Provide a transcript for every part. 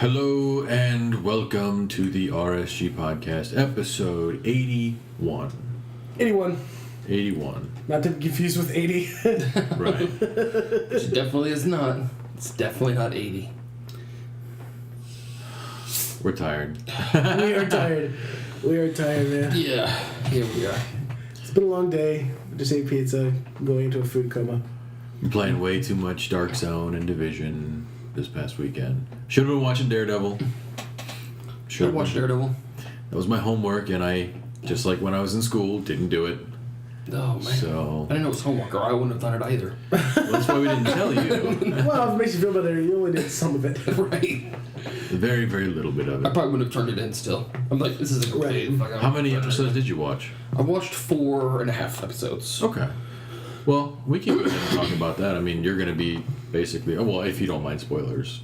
Hello and welcome to the RSGPodcast, episode 81. 81. 81. Not to be confused with 80. Right. Which definitely is not. It's definitely not 80. We're tired. We are tired. We are tired, man. Yeah, here we are. It's been a long day. Just ate pizza, going into a food coma. I'm playing way too much Dark Zone and Division this past weekend. Should have been watching Daredevil. Should have watched Daredevil. That was my homework, and I, just like when I was in school, didn't do it. Oh, man. So, I didn't know it was homework, or I wouldn't have done it either. well, that's why we didn't tell you. Well, if it makes you feel better, you only did some of it. Right. Very, very little bit of I it. probably wouldn't have turned it in still. I'm like, this isn't complete. Right. How many episodes did you watch? I watched 4.5 episodes. Okay. Well, we can go ahead and talk about that. I mean, you're going to be basically... Oh, well, if you don't mind spoilers.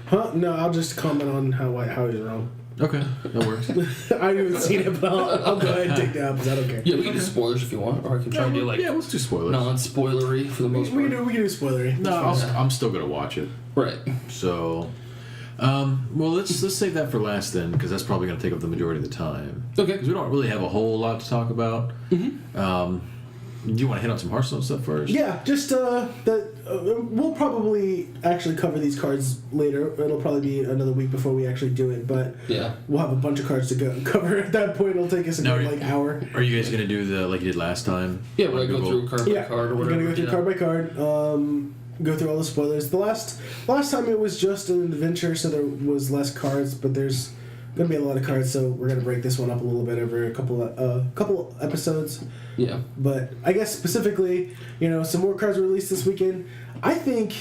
Huh? No, I'll just comment on how he's wrong. Okay, that works. I haven't even seen it, but I'll go ahead and take that because I don't care. Yeah, we can do spoilers if you want, or I can try and do like let's do spoilers. non-spoilery for the most We part. can do spoilery. No, I'm still going to watch it. Right. So... well, let's save that for last then, because that's probably going to take up the majority of the time. Okay. Because we don't really have a whole lot to talk about. Mm-hmm. Do you want to hit on some Hearthstone stuff first? Yeah, just we'll probably actually cover these cards later. It'll probably be another week before we actually do it, but Yeah. we'll have a bunch of cards to cover at that point. It'll take us a good hour. Are you guys going to do the like you did last time? Yeah, we're going to go through card by card or we're whatever. gonna go through card by card. Go through all the spoilers. The last time it was just an adventure, so there was less cards, but there's gonna be a lot of cards, so we're gonna break this one up a little bit over a couple episodes. Yeah. But I guess specifically, some more cards were released this weekend. I think.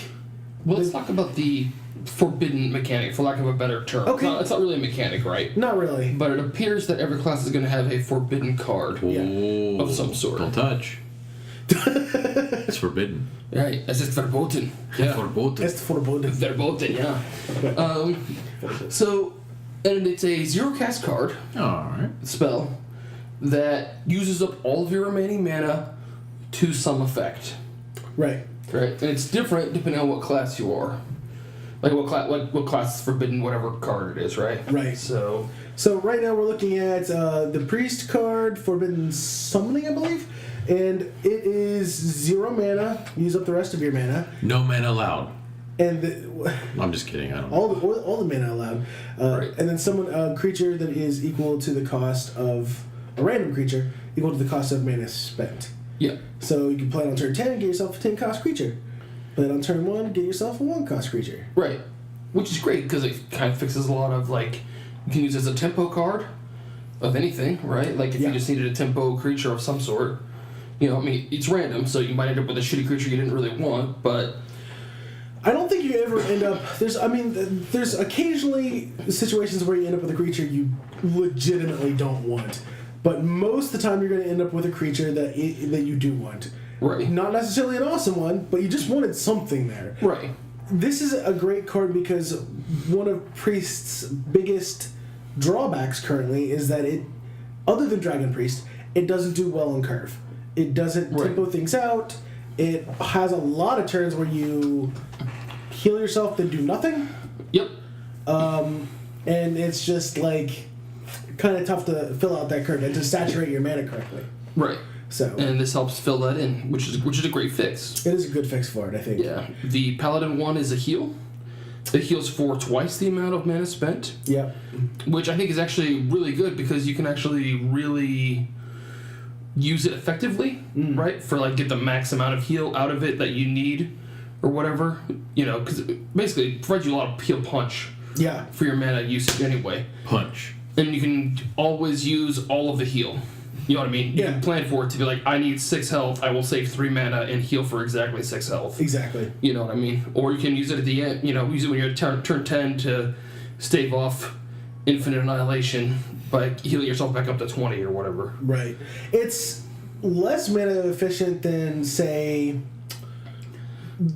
Well, let's talk about the forbidden mechanic, for lack of a better term. Okay. It's not really a mechanic, right? Not really. But it appears that every class is going to have a forbidden card Oh, of some sort. Don't touch. It's forbidden. Right, as it's verboten. Yeah. Forbidden. It's forbidden. Verboten, yeah. So, and it's a zero cast card, Alright. spell, that uses up all of your remaining mana to some effect. Right. Right, and it's different depending on what class you are. Like what class is forbidden, whatever card it is, right? Right. So right now we're looking at the Priest card, Forbidden Summoning, I believe. And it is 0 mana. Use up the rest of your mana. No mana allowed. And I'm just kidding. I don't know. all the mana allowed. Right. And then summon a creature that is equal to the cost of a random creature, equal to the cost of mana spent. yeah. So you can play it on turn 10 and get yourself a 10 cost creature. Play it on turn 1, get yourself a 1 cost creature. Right. Which is great because it kind of fixes a lot of you can use it as a tempo card of anything, right? Like if you just needed a tempo creature of some sort. It's random, so you might end up with a shitty creature you didn't really want, but I don't think you ever end up... There's occasionally situations where you end up with a creature you legitimately don't want. But most of the time you're going to end up with a creature that you do want. right. Not necessarily an awesome one, but you just wanted something there. Right. This is a great card because one of Priest's biggest drawbacks currently is that it, other than Dragon Priest, it doesn't do well on curve. It doesn't tempo things out. It has a lot of turns where you heal yourself then do nothing. Yep. And it's just kind of tough to fill out that curve and to saturate your mana correctly. Right. So And this helps fill that in, which is a great fix. it is a good fix for it, I think. Yeah. The Paladin one is a heal. It heals for twice the amount of mana spent. Yeah. Which I think is actually really good because you can actually really use it effectively, right? For get the max amount of heal out of it that you need or whatever. Because it basically provides you a lot of heal punch for your mana usage anyway. Punch. And you can always use all of the heal. You know what I mean? You can plan for it to be I need 6 health, I will save 3 mana and heal for exactly 6 health. Exactly. You know what I mean? Or you can use it at the end, use it when you're at turn 10 to stave off infinite annihilation by healing yourself back up to 20 or whatever. Right. It's less mana efficient than, say,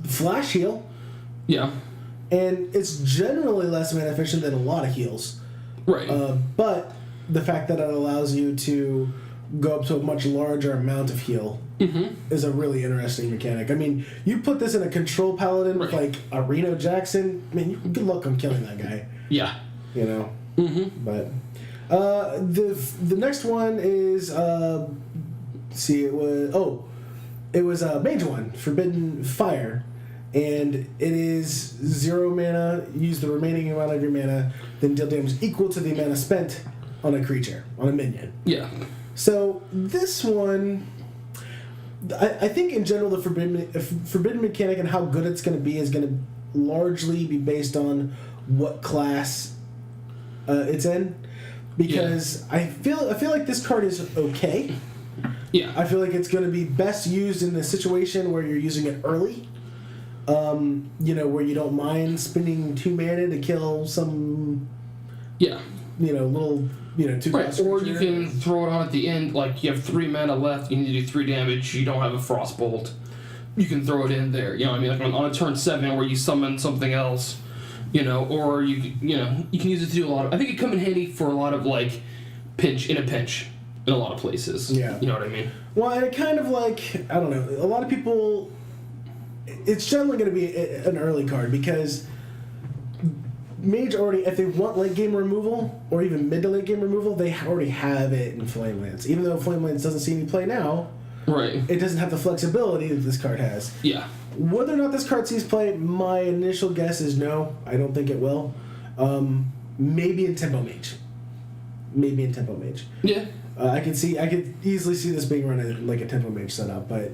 Flash Heal. Yeah. And it's generally less mana efficient than a lot of heals. Right. But the fact that it allows you to go up to a much larger amount of heal is a really interesting mechanic. I mean, you put this in a control paladin with a Reno Jackson, man, good luck on killing that guy. Yeah. You know. Mm-hmm. But the next one is it was Mage One, Forbidden Fire, and it is 0 mana. Use the remaining amount of your mana, then deal damage equal to the mana spent on a creature, on a minion. Yeah. So this one, I think in general the forbidden mechanic and how good it's going to be is going to largely be based on what class it's in, because I feel like this card is okay. Yeah. I feel like it's going to be best used in a situation where you're using it early. Where you don't mind spending 2 mana to kill some. Yeah. Little. 2 right, or you can throw it on at the end, like you have 3 mana left, you need to do 3 damage, you don't have a Frostbolt. You can throw it in there, like on a turn 7 where you summon something else, or you can use it to do a lot of. I think it come in handy for a lot of like pinch in a lot of places. Yeah. You know what I mean? Well, and it kind of like, I don't know, a lot of people, it's generally going to be an early card because Mage already, if they want late game removal or even mid to late game removal, they already have it in Flamelands. Even though Flamelands doesn't see any play now, right? It doesn't have the flexibility that this card has. Yeah. Whether or not this card sees play, my initial guess is no. I don't think it will. Maybe in Tempo Mage. Yeah. I could easily see this being run in like a Tempo Mage setup, but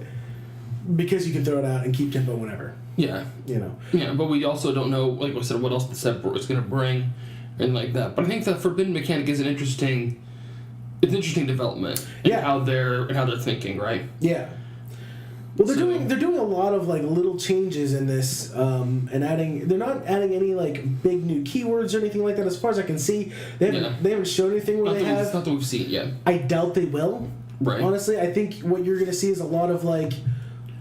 because you can throw it out and keep tempo whenever. Yeah. Yeah, but we also don't know, like I said, what else the set is going to bring and like that. But I think the Forbidden mechanic is an interesting development in how they're thinking, right? Yeah. Well, they're doing a lot of like little changes in this, and they're not adding any like big new keywords or anything like that. As far as I can see, they haven't shown anything where It's not that we've seen yet. I doubt they will. Right. Honestly, I think what you're going to see is a lot of like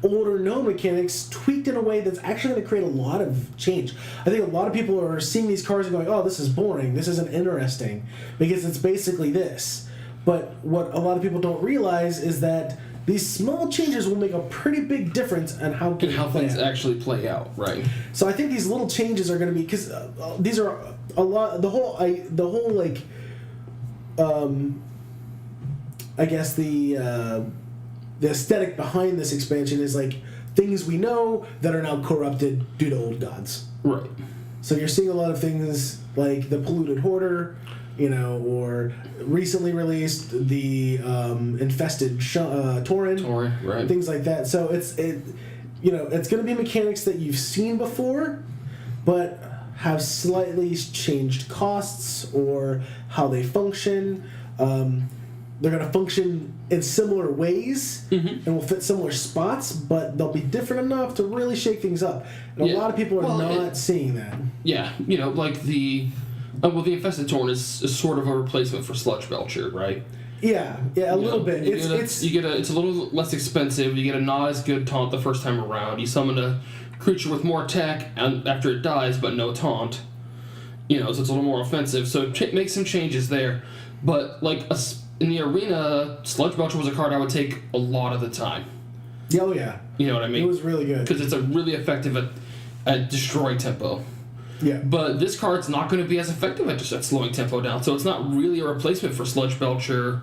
older known mechanics tweaked in a way that's actually going to create a lot of change. I think a lot of people are seeing these cards and going, "Oh, this is boring. This isn't interesting," because it's basically this. But what a lot of people don't realize is that these small changes will make a pretty big difference on how things actually play out, right? So I think these little changes are going to be, because these are a lot. The whole like, I guess the aesthetic behind this expansion is like things we know that are now corrupted due to old gods. Right. So you're seeing a lot of things like the Polluted Hoarder, or recently released the Infested Tauren, right? Things like that. So it's going to be mechanics that you've seen before, but have slightly changed costs or how they function. They're going to function in similar ways and will fit similar spots, but they'll be different enough to really shake things up. And a lot of people are not seeing that. Yeah, like the Infested Tauren is sort of a replacement for Sludge Belcher, right? Yeah, a little bit. It's a little less expensive. You get a not as good taunt the first time around. You summon a creature with more attack after it dies, but no taunt. So it's a little more offensive. So make some changes there. But in the arena, Sludge Belcher was a card I would take a lot of the time. Oh yeah. You know what I mean? It was really good because it's really effective at destroying tempo. Yeah. But this card's not going to be as effective at slowing tempo down, so it's not really a replacement for Sludge Belcher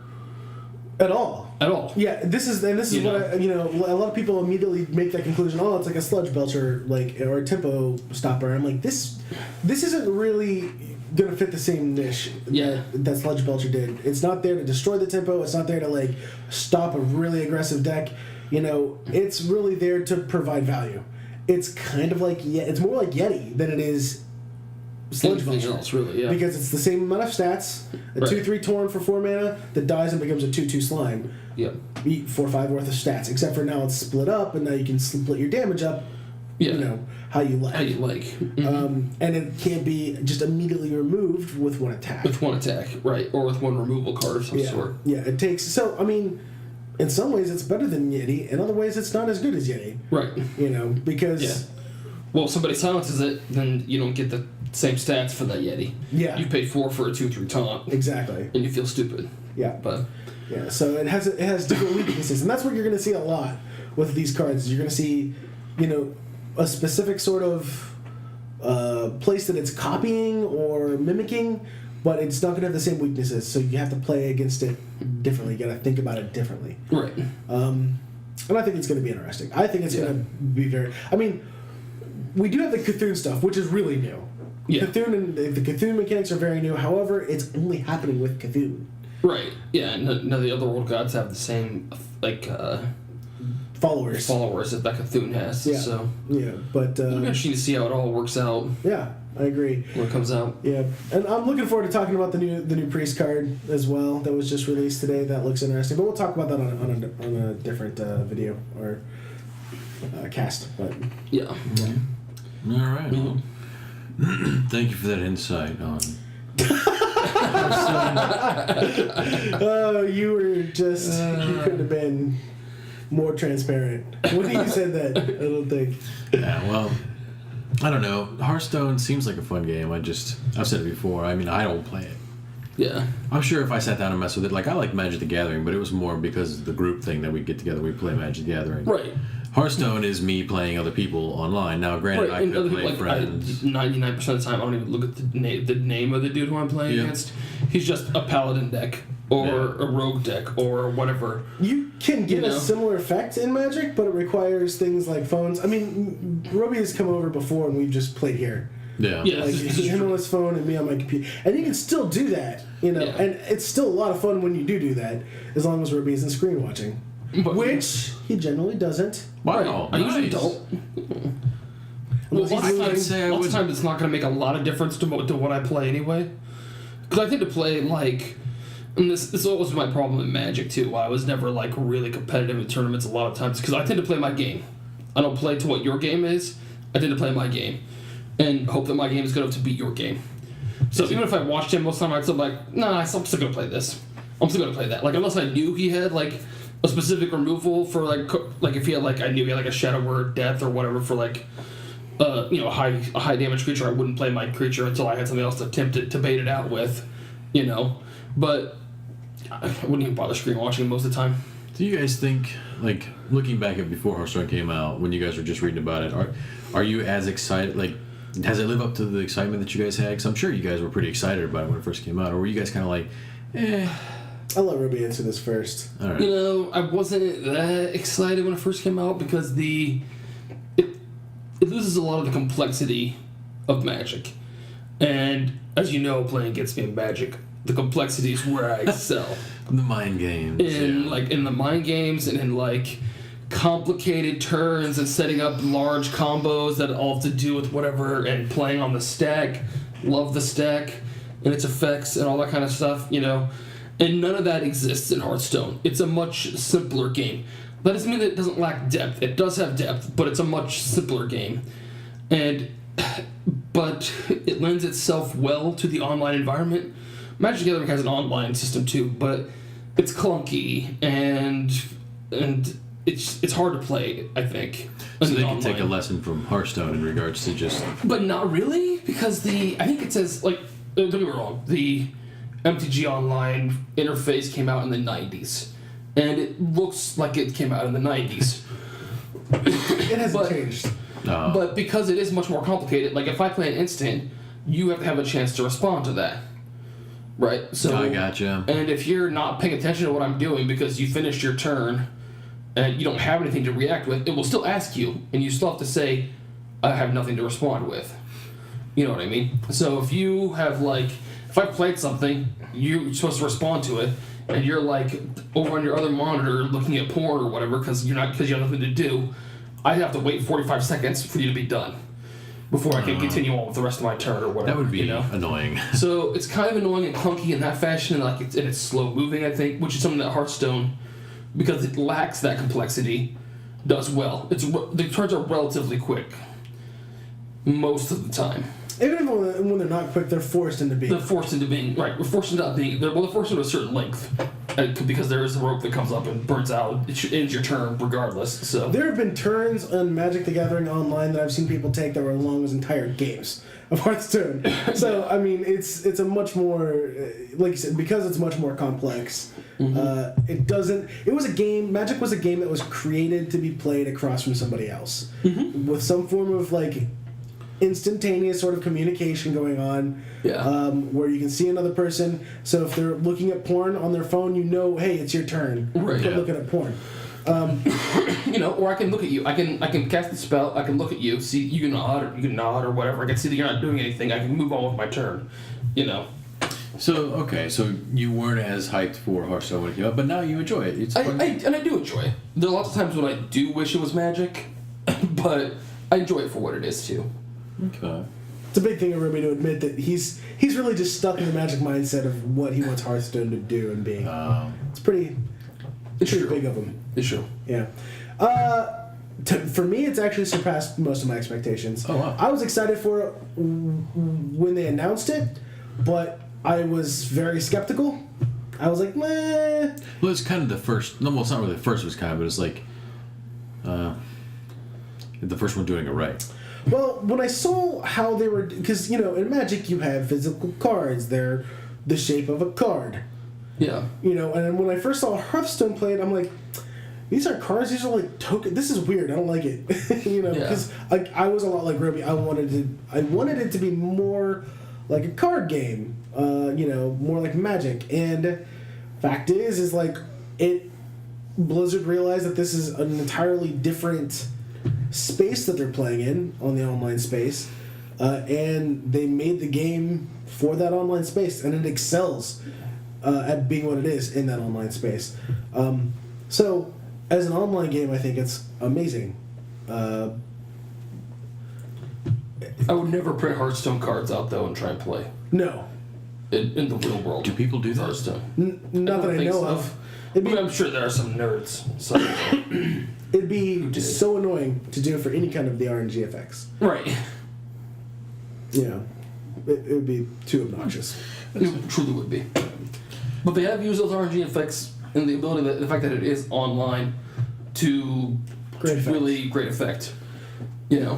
at all. Yeah, this is what a lot of people immediately make that conclusion. Oh, it's like a Sludge Belcher, or a tempo stopper. I'm like, this isn't really gonna fit the same niche that Sludge Belcher did. It's not there to destroy the tempo. It's not there to stop a really aggressive deck. It's really there to provide value. It's kind of like it's more like Yeti than it is Sludge Belcher. Else, really, yeah. Because it's the same amount of stats. A 2/3 Tauren for 4 mana that dies and becomes a 2/2 slime. Yep. Eat 4/5 worth of stats. Except for now it's split up, and now you can split your damage up. Yeah. How you like. Mm-hmm. And it can't be just immediately removed with one attack. Right, or with one removal card of some sort. Yeah, it takes. So I mean, in some ways it's better than Yeti. In other ways it's not as good as Yeti. Right. Because. Yeah. Well, if somebody silences it, then you don't get the same stats for that Yeti. Yeah. You paid 4 for a 2/3 taunt. Exactly. And you feel stupid. Yeah. But. Yeah. So it has different weaknesses, and that's what you're going to see a lot with these cards. You're going to see, a specific sort of place that it's copying or mimicking, but it's not going to have the same weaknesses. So you have to play against it differently. You got to think about it differently. Right. And I think it's going to be interesting. I think it's going to be very. I mean, we do have the Cthulhu stuff, which is really new. Yeah. Cthulhu and the Cthulhu mechanics are very new. However, it's only happening with Cthulhu. Right. Yeah. None of the other world gods have the same Followers that Cthulhu has. Yeah. So but it'll be interesting to see how it all works out. Yeah, I agree. When it comes out. Yeah, and I'm looking forward to talking about the new priest card as well that was just released today. That looks interesting, but we'll talk about that on a different video or cast. But yeah. All right. Well, thank you for that insight on. Oh, you couldn't have been more transparent when you said that. I don't think. Yeah, well, I don't know. Hearthstone seems like a fun game. I've said it before. I mean, I don't play it. Yeah. I'm sure if I sat down and messed with it, like I like Magic the Gathering, but it was more because of the group thing that we get together, we play Magic the Gathering. Right. Hearthstone is me playing other people online. Now, granted, Right. I could play friends. 99% of the time, I don't even look at the name of the dude who I'm playing against. He's just a paladin deck or a rogue deck or whatever. You can get a similar effect in Magic, but it requires things like phones. I mean, Roby has come over before and we've just played here. Yeah. Like him on his phone and me on my computer. And you can still do that, and it's still a lot of fun when you do that, as long as Roby isn't screen watching. Which he generally doesn't. Wow, I usually don't. Well, lots of times it's not going to make a lot of difference to what I play anyway. Because I tend to play, like... And this is always my problem in Magic, too. Why I was never, like, really competitive in tournaments a lot of times. Because I tend to play my game. I don't play to what your game is. I tend to play my game. And hope that my game is good enough to beat your game. So even if I watched him most of the time, I'd still be like, nah, I'm still going to play this. I'm still going to play that. Like, unless I knew he had, like... a specific removal for like if he had I knew he had like a Shadow Word Death or whatever for like a high damage creature, I wouldn't play my creature until I had something else to attempt to bait it out with, but I wouldn't even bother screen watching most of the time. Do you guys think, like, looking back at before Hearthstone came out, when you guys were just reading about it, are you as excited, like, has it lived up to the excitement that you guys had? Because I'm sure you guys were pretty excited about it when it first came out, or were you guys kind of like, I'll let Ruby answer this first. All right. I wasn't that excited when it first came out because it loses a lot of the complexity of Magic. And as you know, playing against me in Magic, the complexity is where I excel. The mind games. In the mind games and in complicated turns and setting up large combos that all have to do with whatever and playing on the stack. Love the stack and its effects and all that kind of stuff, And none of that exists in Hearthstone. It's a much simpler game. That doesn't mean that it doesn't lack depth. It does have depth, but it's a much simpler game. But it lends itself well to the online environment. Magic the Gathering has an online system too, but it's clunky and it's hard to play, I think. So they can take a lesson from Hearthstone in regards to just... But not really, because I think it says, don't get me wrong, the MTG Online interface came out in the 90s. And it looks like it came out in the 90s. It hasn't changed. No. But because it is much more complicated, if I play an instant, you have to have a chance to respond to that. Right? So I gotcha. And if you're not paying attention to what I'm doing because you finished your turn and you don't have anything to react with, it will still ask you, and you still have to say, I have nothing to respond with. You know what I mean? So if you have, if I played something, you're supposed to respond to it, and you're over on your other monitor looking at porn or whatever because you have nothing to do, I have to wait 45 seconds for you to be done before I can continue on with the rest of my turn or whatever. That would be annoying. So it's kind of annoying and clunky in that fashion, and it's slow moving, I think, which is something that Hearthstone, because it lacks that complexity, does well. The turns are relatively quick most of the time. Even when they're not quick, they're forced into being. They're forced into being right. We're forced into being. They're forced into a certain length, because there is a rope that comes up and burns out. It ends your turn regardless. So there have been turns on Magic the Gathering Online that I've seen people take that were as long as entire games of Hearthstone. So I mean, it's a much more, like you said, because it's much more complex. Mm-hmm. It doesn't. It was a game. Magic was a game that was created to be played across from somebody else with some form of instantaneous sort of communication going on. Yeah. Where you can see another person. So if they're looking at porn on their phone, you know, hey, it's your turn. Right. Quit looking at porn. You know, or I can look at you. I can cast the spell. I can look at you. See, you can nod or whatever. I can see that you're not doing anything. I can move on with my turn. You know. So you weren't as hyped for Hearthstone when it came out, but now you enjoy it. It's fun. I do enjoy it. There are lots of times when I do wish it was Magic, but I enjoy it for what it is too. Okay. It's a big thing for Ruby to admit that he's really just stuck in the Magic mindset of what he wants Hearthstone to do and be. It's pretty big of him. It's true. Yeah. For me, it's actually surpassed most of my expectations. Oh, wow. I was excited for it when they announced it, but I was very skeptical. I was like, meh. Well, it's kind of the first. No, well, it's not really the first. It was kind of, but it's like the first one doing it right. Well, when I saw how they were, because in Magic you have physical cards. They're the shape of a card. Yeah. And when I first saw Hearthstone play it, I'm like, these are cards. These are like token. This is weird. I don't like it. Because I was a lot like Ruby. I wanted it to be more like a card game. More like Magic. And fact is like Blizzard realized that this is an entirely different space that they're playing in on the online space, and they made the game for that online space, and it excels at being what it is in that online space. So as an online game, I think it's amazing. I would never print Hearthstone cards out though and try and play. No. In the real world. Do people do that? Hearthstone. Not that I know of. I'm sure there are some nerds. So. It'd be so annoying to do it for any kind of the RNG effects. Right. It would be too obnoxious. It truly would be. But they have used those RNG effects and the ability the fact that it is online to really great effect. Yeah.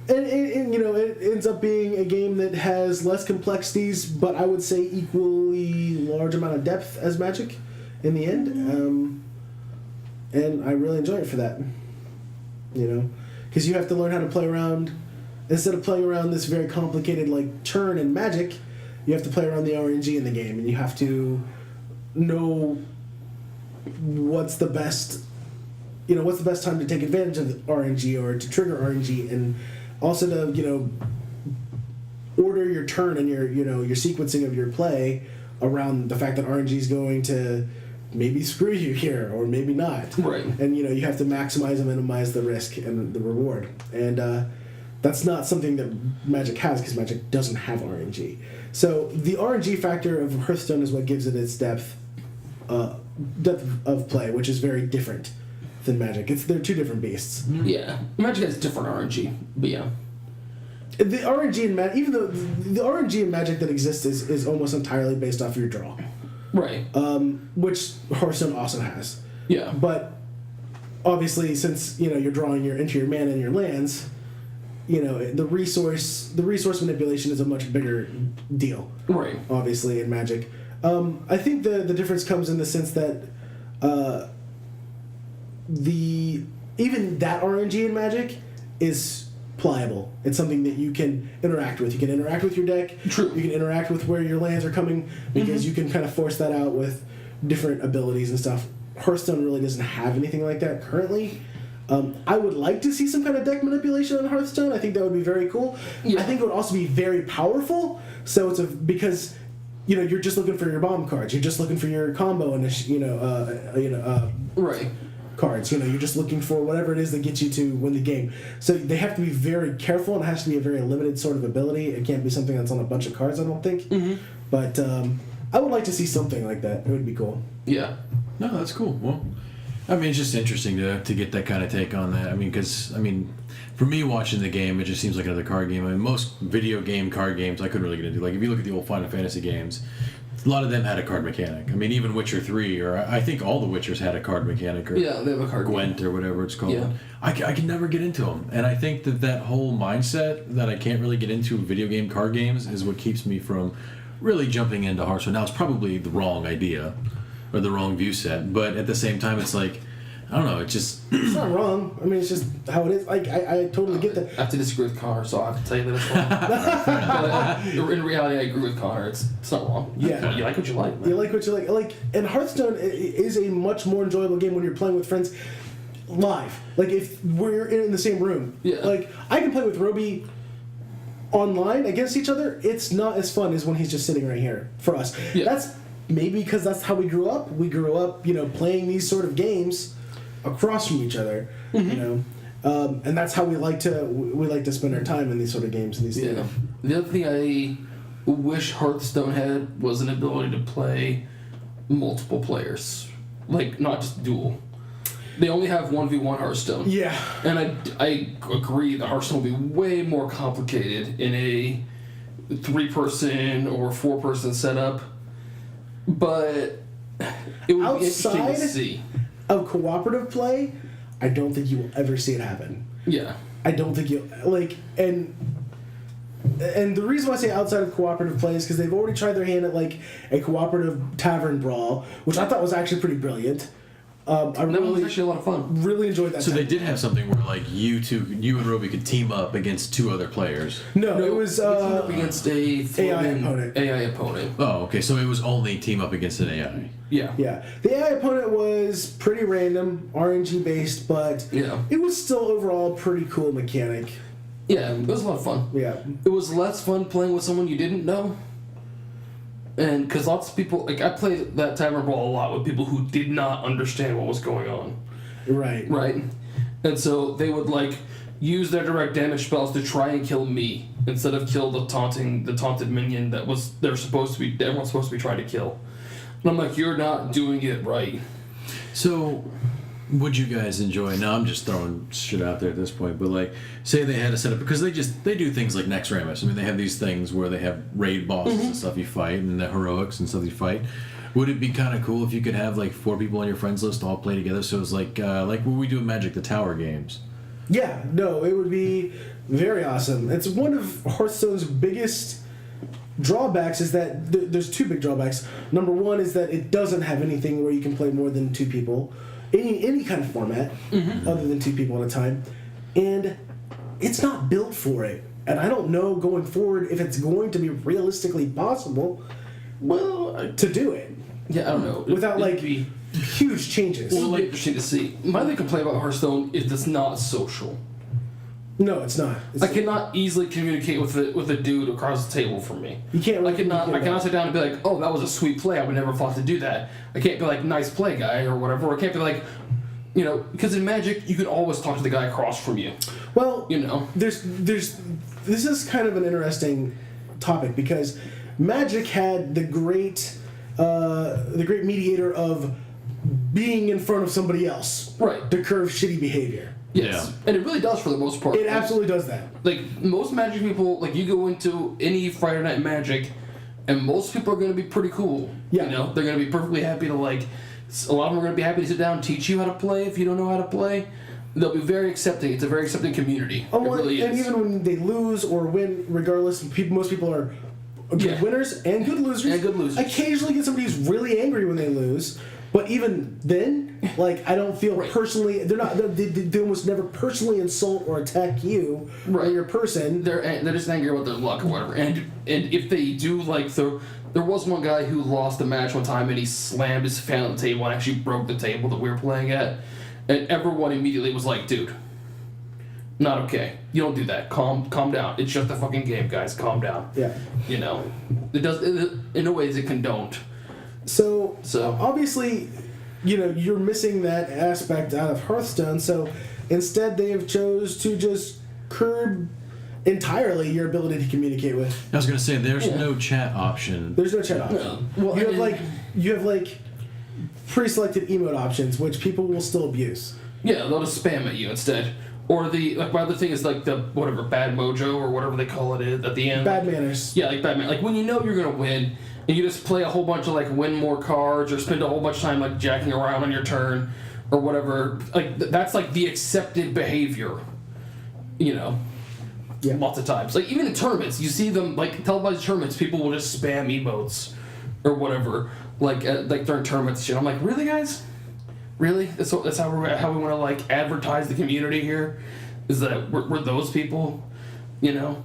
And it ends up being a game that has less complexities, but I would say equally large amount of depth as Magic in the end. And I really enjoy it for that. Because you have to learn how to play around, instead of playing around this very complicated like turn in Magic, you have to play around the RNG in the game, and you have to know what's the best time to take advantage of the RNG or to trigger RNG, and also to order your turn and your sequencing of your play around the fact that RNG is going to maybe screw you here or maybe not. Right. And you have to maximize and minimize the risk and the reward. And that's not something that Magic has, because Magic doesn't have RNG. So the RNG factor of Hearthstone is what gives it its depth of play, which is very different than Magic. They're two different beasts. Yeah. Magic has different RNG, but yeah. The RNG in Magic, even though the RNG in Magic that exists is almost entirely based off your draw. Right. Which Hearthstone also has. Yeah. But obviously, since you're drawing into your mana and your lands, the resource manipulation is a much bigger deal. Right. Obviously, in Magic, I think the difference comes in the sense that even that RNG in Magic is pliable. It's something that you can interact with. You can interact with your deck. True. You can interact with where your lands are coming, because you can kind of force that out with different abilities and stuff. Hearthstone really doesn't have anything like that currently. I would like to see some kind of deck manipulation on Hearthstone. I think that would be very cool. Yeah. I think it would also be very powerful. So because you're just looking for your bomb cards. You're just looking for your combo and right. cards. You're just looking for whatever it is that gets you to win the game. So they have to be very careful, and it has to be a very limited sort of ability. It can't be something that's on a bunch of cards, I don't think. Mm-hmm. But I would like to see something like that. It would be cool. Yeah. No, that's cool. Well, it's just interesting to get that kind of take on that. Because for me watching the game, it just seems like another card game. Most video game card games I couldn't really get into. Like if you look at the old Final Fantasy games, a lot of them had a card mechanic. Even Witcher 3, or I think all the Witchers had a card mechanic, or yeah, they have a card Gwent game. Or whatever it's called. Yeah. I can never get into them, and I think that whole mindset that I can't really get into video game card games is what keeps me from really jumping into Hearthstone. Now it's probably the wrong idea or the wrong view set, but at the same time it's like I don't know. It just It's not wrong. I mean, it's just how it is. Like, I totally get that. I have to disagree with Connor, so I have to tell you that it's wrong. But in reality, I agree with Connor. It's not wrong. Yeah. You like what you like, man. You like what you like. Like, and Hearthstone is a much more enjoyable game when you're playing with friends live. Like, if we're in the same room. Yeah. Like, I can play with Roby online against each other. It's not as fun as when he's just sitting right here for us. Yeah. That's maybe because that's how we grew up. We grew up, playing these sort of games across from each other. And that's how we like to spend our time in these sort of games and these Yeah. things. The other thing I wish Hearthstone had was an ability to play multiple players, like not just duel. They only have 1v1 Hearthstone. Yeah. And I agree that Hearthstone would be way more complicated in a 3-person or 4-person setup, but it would be interesting to see. Of cooperative play, I don't think you will ever see it happen. Yeah. I don't think you'll and the reason why I say outside of cooperative play is because they've already tried their hand at like a cooperative tavern brawl, which I thought was actually pretty brilliant. That was actually a lot of fun. Really enjoyed that. so they did have something where like you and Roby could team up against 2 other players. No, it was up against a AI opponent. AI opponent. Oh, okay. So it was only team up against an AI. Yeah. Yeah, the AI opponent was pretty random, RNG based, but Yeah. it was still overall a pretty cool mechanic. Yeah, it was a lot of fun. Yeah, It was less fun playing with someone you didn't know. And because lots of people, like I played that Tavern Brawl a lot with people who did not understand what was going on. right. Right? And so they would like use their direct damage spells to try and kill me instead of kill the taunted minion everyone's supposed to be trying to kill. And I'm like, you're not doing it right. So, would you guys enjoy? Now I'm just throwing shit out there at this point, but like, say they had a setup because they do things like Next Ramus. I mean, they have these things where they have raid bosses and stuff you fight, and the heroics and stuff you fight. Would it be kind of cool if you could have like 4 people on your friends list all play together? So it's like what we do in Magic the Tower games. Yeah, no, it would be very awesome. It's one of Hearthstone's biggest drawbacks is that there's 2 big drawbacks. Number 1 is that it doesn't have anything where you can play more than 2 people, any kind of format, other than 2 people at a time, and it's not built for it. And I don't know going forward if it's going to be realistically possible, to do it. Yeah, I don't know. Without It'd be huge changes. well, like, interesting to see. My big complaint about Hearthstone is it's not social. No, it's not. I cannot easily communicate with a dude across the table from me. You can't. I cannot sit down and be like, oh, that was a sweet play. I would never thought to do that. I can't be like, nice play, guy, or whatever. Or I can't be like, because in Magic you can always talk to the guy across from you. Well, There's this is kind of an interesting topic because Magic had the great mediator of being in front of somebody else, right to curb shitty behavior. Yes, Yeah. and it really does for the most part. It absolutely does that. Like most Magic people, like you go into any Friday Night Magic, and most people are going to be pretty cool. Yeah. They're going to be perfectly happy to like. A lot of them are going to be happy to sit down and teach you how to play if you don't know how to play. They'll be very accepting. It's a very accepting community. Oh, it really and is. even when they lose or win, regardless, most people are good winners and good losers. And good losers. I occasionally get somebody who's really angry when they lose, but even then, like I don't feel Right. personally. They almost never personally insult or attack you or Right. your person. They're just angry about their luck or whatever. And if they do like there was one guy who lost a match one time and he slammed his fan on the table and actually broke the table that we were playing at, and everyone immediately was like, "Dude, not okay. You don't do that. Calm down. It's just a fucking game, guys. Calm down." Yeah. It does in a ways it condoned. So So- obviously, you're missing that aspect out of Hearthstone. So instead, they have chose to just curb entirely your ability to communicate with. I was gonna say there's no chat option. There's no chat option. No. Well, you have pre-selected emote options, which people will still abuse. Yeah, they'll just spam at you instead. Or my other thing is like the whatever bad mojo or whatever they call it is at the end. Bad manners. Yeah, like Batman. Like when you know you're gonna win, and you just play a whole bunch of like win more cards, or spend a whole bunch of time like jacking around on your turn, or whatever. Like that's like the accepted behavior. Yeah. Lots of times. Like even in tournaments, you see them like televised tournaments. People will just spam emotes, or whatever. Like during tournaments, and shit. I'm like, really, guys? Really? That's how we want to like advertise the community here? Is that we're those people? You know?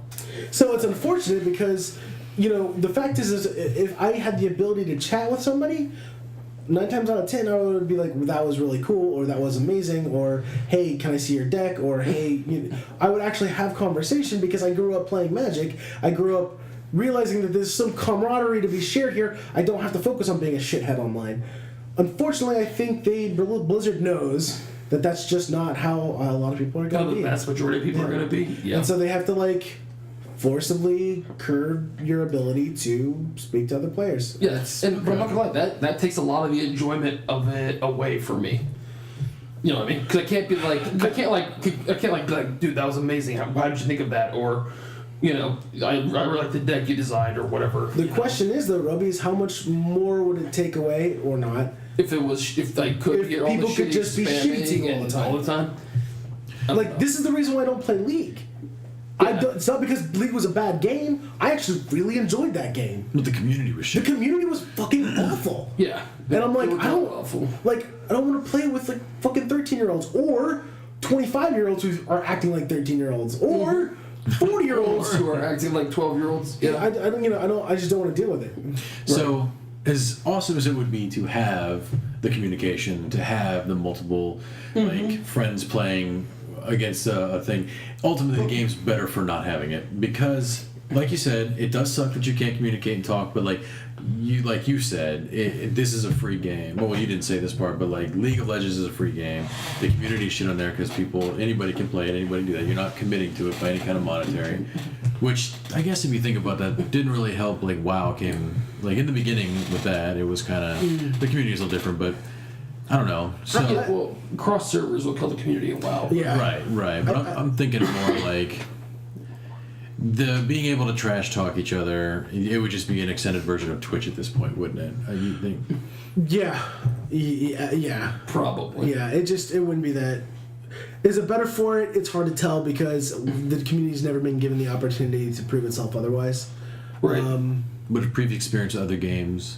So it's unfortunate because, you know, the fact is if I had the ability to chat with somebody, 9 times out of 10 I would be like, well, that was really cool, or that was amazing, or hey, can I see your deck, or hey, you know, I would actually have conversation because I grew up playing Magic. I grew up realizing that there's some camaraderie to be shared here. I don't have to focus on being a shithead online. Unfortunately, I think Blizzard knows that that's just not how a lot of people are going to be. The vast majority of people are going to be. Yeah. And so they have to like forcibly curb your ability to speak to other players. Yes, and but I'm not gonna lie, that takes a lot of the enjoyment of it away from me. You know what I mean? Because I can't be like, I can't like, dude, that was amazing. How did you think of that? Or, you know, I really like the deck you designed, or whatever. The question is though, Robbie, is how much more would it take away or not? If I could get all the people could just be shitty to you all the time. Like, this is the reason why I don't play League. Yeah. It's not because League was a bad game. I actually really enjoyed that game. But the community was shit. The community was fucking awful. Yeah. And I'm like, I don't awful. like. I don't want to play with like fucking 13-year-olds or 25-year-olds who are acting like 13-year-olds or 40-year-olds who are acting like 12-year-olds. Yeah, I don't. You know, I just don't want to deal with it. So, as awesome as it would be to have the communication, to have the multiple like friends playing against a thing, ultimately the game's better for not having it, because like you said, it does suck that you can't communicate and talk, but like you said, this is a free game. Well, you didn't say this part, but like League of Legends is a free game. The community is shit on there because anybody can play it, anybody can do that. You're not committing to it by any kind of monetary, which I guess if you think about that, didn't really help. Like WoW came, like in the beginning with that, it was kind of, the community is a little different, but I don't know. So, yeah, well, cross servers will kill the community a while. Yeah. Right. But I'm thinking more like the being able to trash talk each other. It would just be an extended version of Twitch at this point, wouldn't it? You think? Yeah. Probably. Yeah. It wouldn't be that. Is it better for it? It's hard to tell because the community's never been given the opportunity to prove itself otherwise. Right. But a previous experience with other games.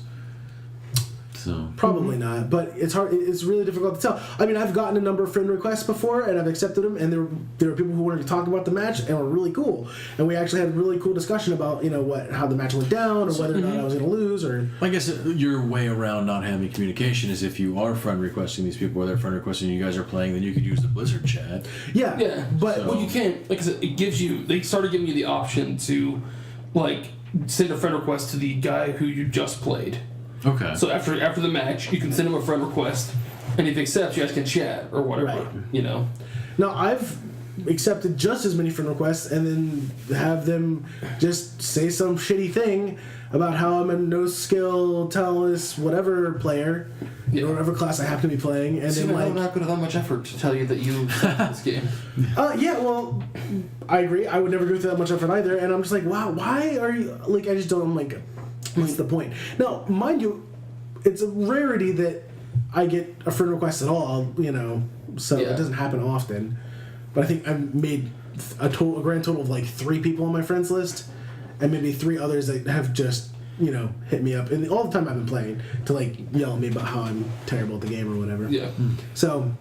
So. Probably not, but it's hard. It's really difficult to tell. I mean, I've gotten a number of friend requests before, and I've accepted them. And there were people who wanted to talk about the match, and were really cool. And we actually had a really cool discussion about how the match went down, or whether or not I was going to lose. Or I guess your way around not having communication is if you are friend requesting these people, or they're friend requesting you guys are playing, then you could use the Blizzard chat. Yeah. But well, you can't. Like I said, it gives you. They started giving you the option to, like, send a friend request to the guy who you just played. Okay. So after the match, you can send him a friend request, and if he accepts, you guys can chat or whatever. Right. You know. Now I've accepted just as many friend requests, and then have them just say some shitty thing about how I'm a no skill, talentless, whatever player, whatever class I happen to be playing, and then I'm not going to have that much effort to tell you that you this game. Yeah, well, I agree. I would never go through that much effort either, and I'm just like, wow, why are you like? I just don't. I'm like, what's the point? Now, mind you, it's a rarity that I get a friend request at all. So it doesn't happen often. But I think I've made a grand total of like 3 people on my friends list, and maybe 3 others that have just hit me up, and all the time I've been playing to like yell at me about how I'm terrible at the game or whatever. Yeah. So.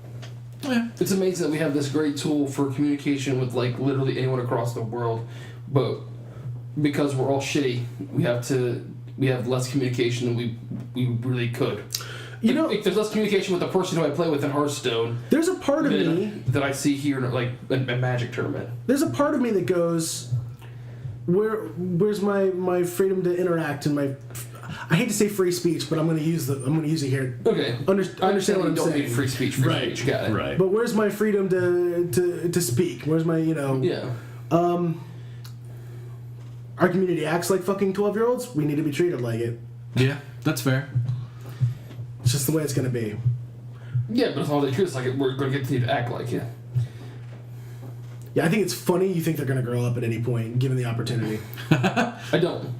Yeah. It's amazing that we have this great tool for communication with like literally anyone across the world, but because we're all shitty, we have less communication than we really could. If there's less communication with the person who I play with in Hearthstone, there's a part of me that I see here in like a Magic tournament. There's a part of me that goes, where's my freedom to interact and my, I hate to say free speech, but I'm going to use it here. Okay. Understand what I'm don't saying. Need free speech. Speech. Got it. Right. But where's my freedom to speak? Where's my Yeah. Our community acts like fucking 12-year-olds. We need to be treated like it. Yeah, that's fair. It's just the way it's going to be. Yeah, but it's all the truth. It's like we're going to continue to act like it. Yeah, I think it's funny you think they're going to grow up at any point, given the opportunity. I don't.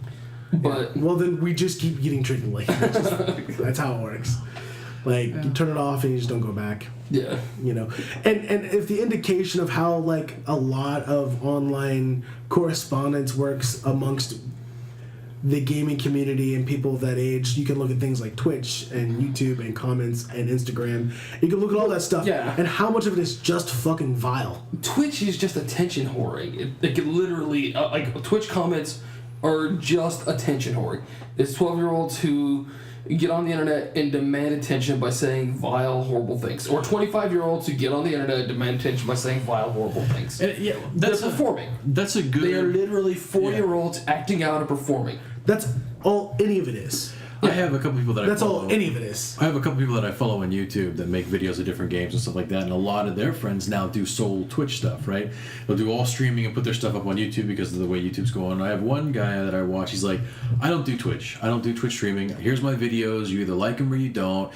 But well, then we just keep getting treated like it. That's how it works. Like, you turn it off and you just don't go back. Yeah. And if the indication of how, like, a lot of online correspondence works amongst the gaming community and people that age, you can look at things like Twitch and YouTube and comments and Instagram. You can look at all that stuff. Yeah. And how much of it is just fucking vile. Twitch is just attention whoring. It literally, like, Twitch comments are just attention whoring. It's 12-year-olds who get on the internet and demand attention by saying vile, horrible things. Or 25-year-olds who get on the internet and demand attention by saying vile, horrible things. And, yeah, that's They're performing. That's a good... They are literally 4-year-olds acting out and performing. That's all any of it is. I have a couple people that That's I follow. all any of it is. I have a couple people that I follow on YouTube that make videos of different games and stuff like that, and a lot of their friends now do sole Twitch stuff, right? They'll do all streaming and put their stuff up on YouTube because of the way YouTube's going. I have one guy that I watch, he's like, I don't do Twitch. I don't do Twitch streaming. Here's my videos. You either like them or you don't.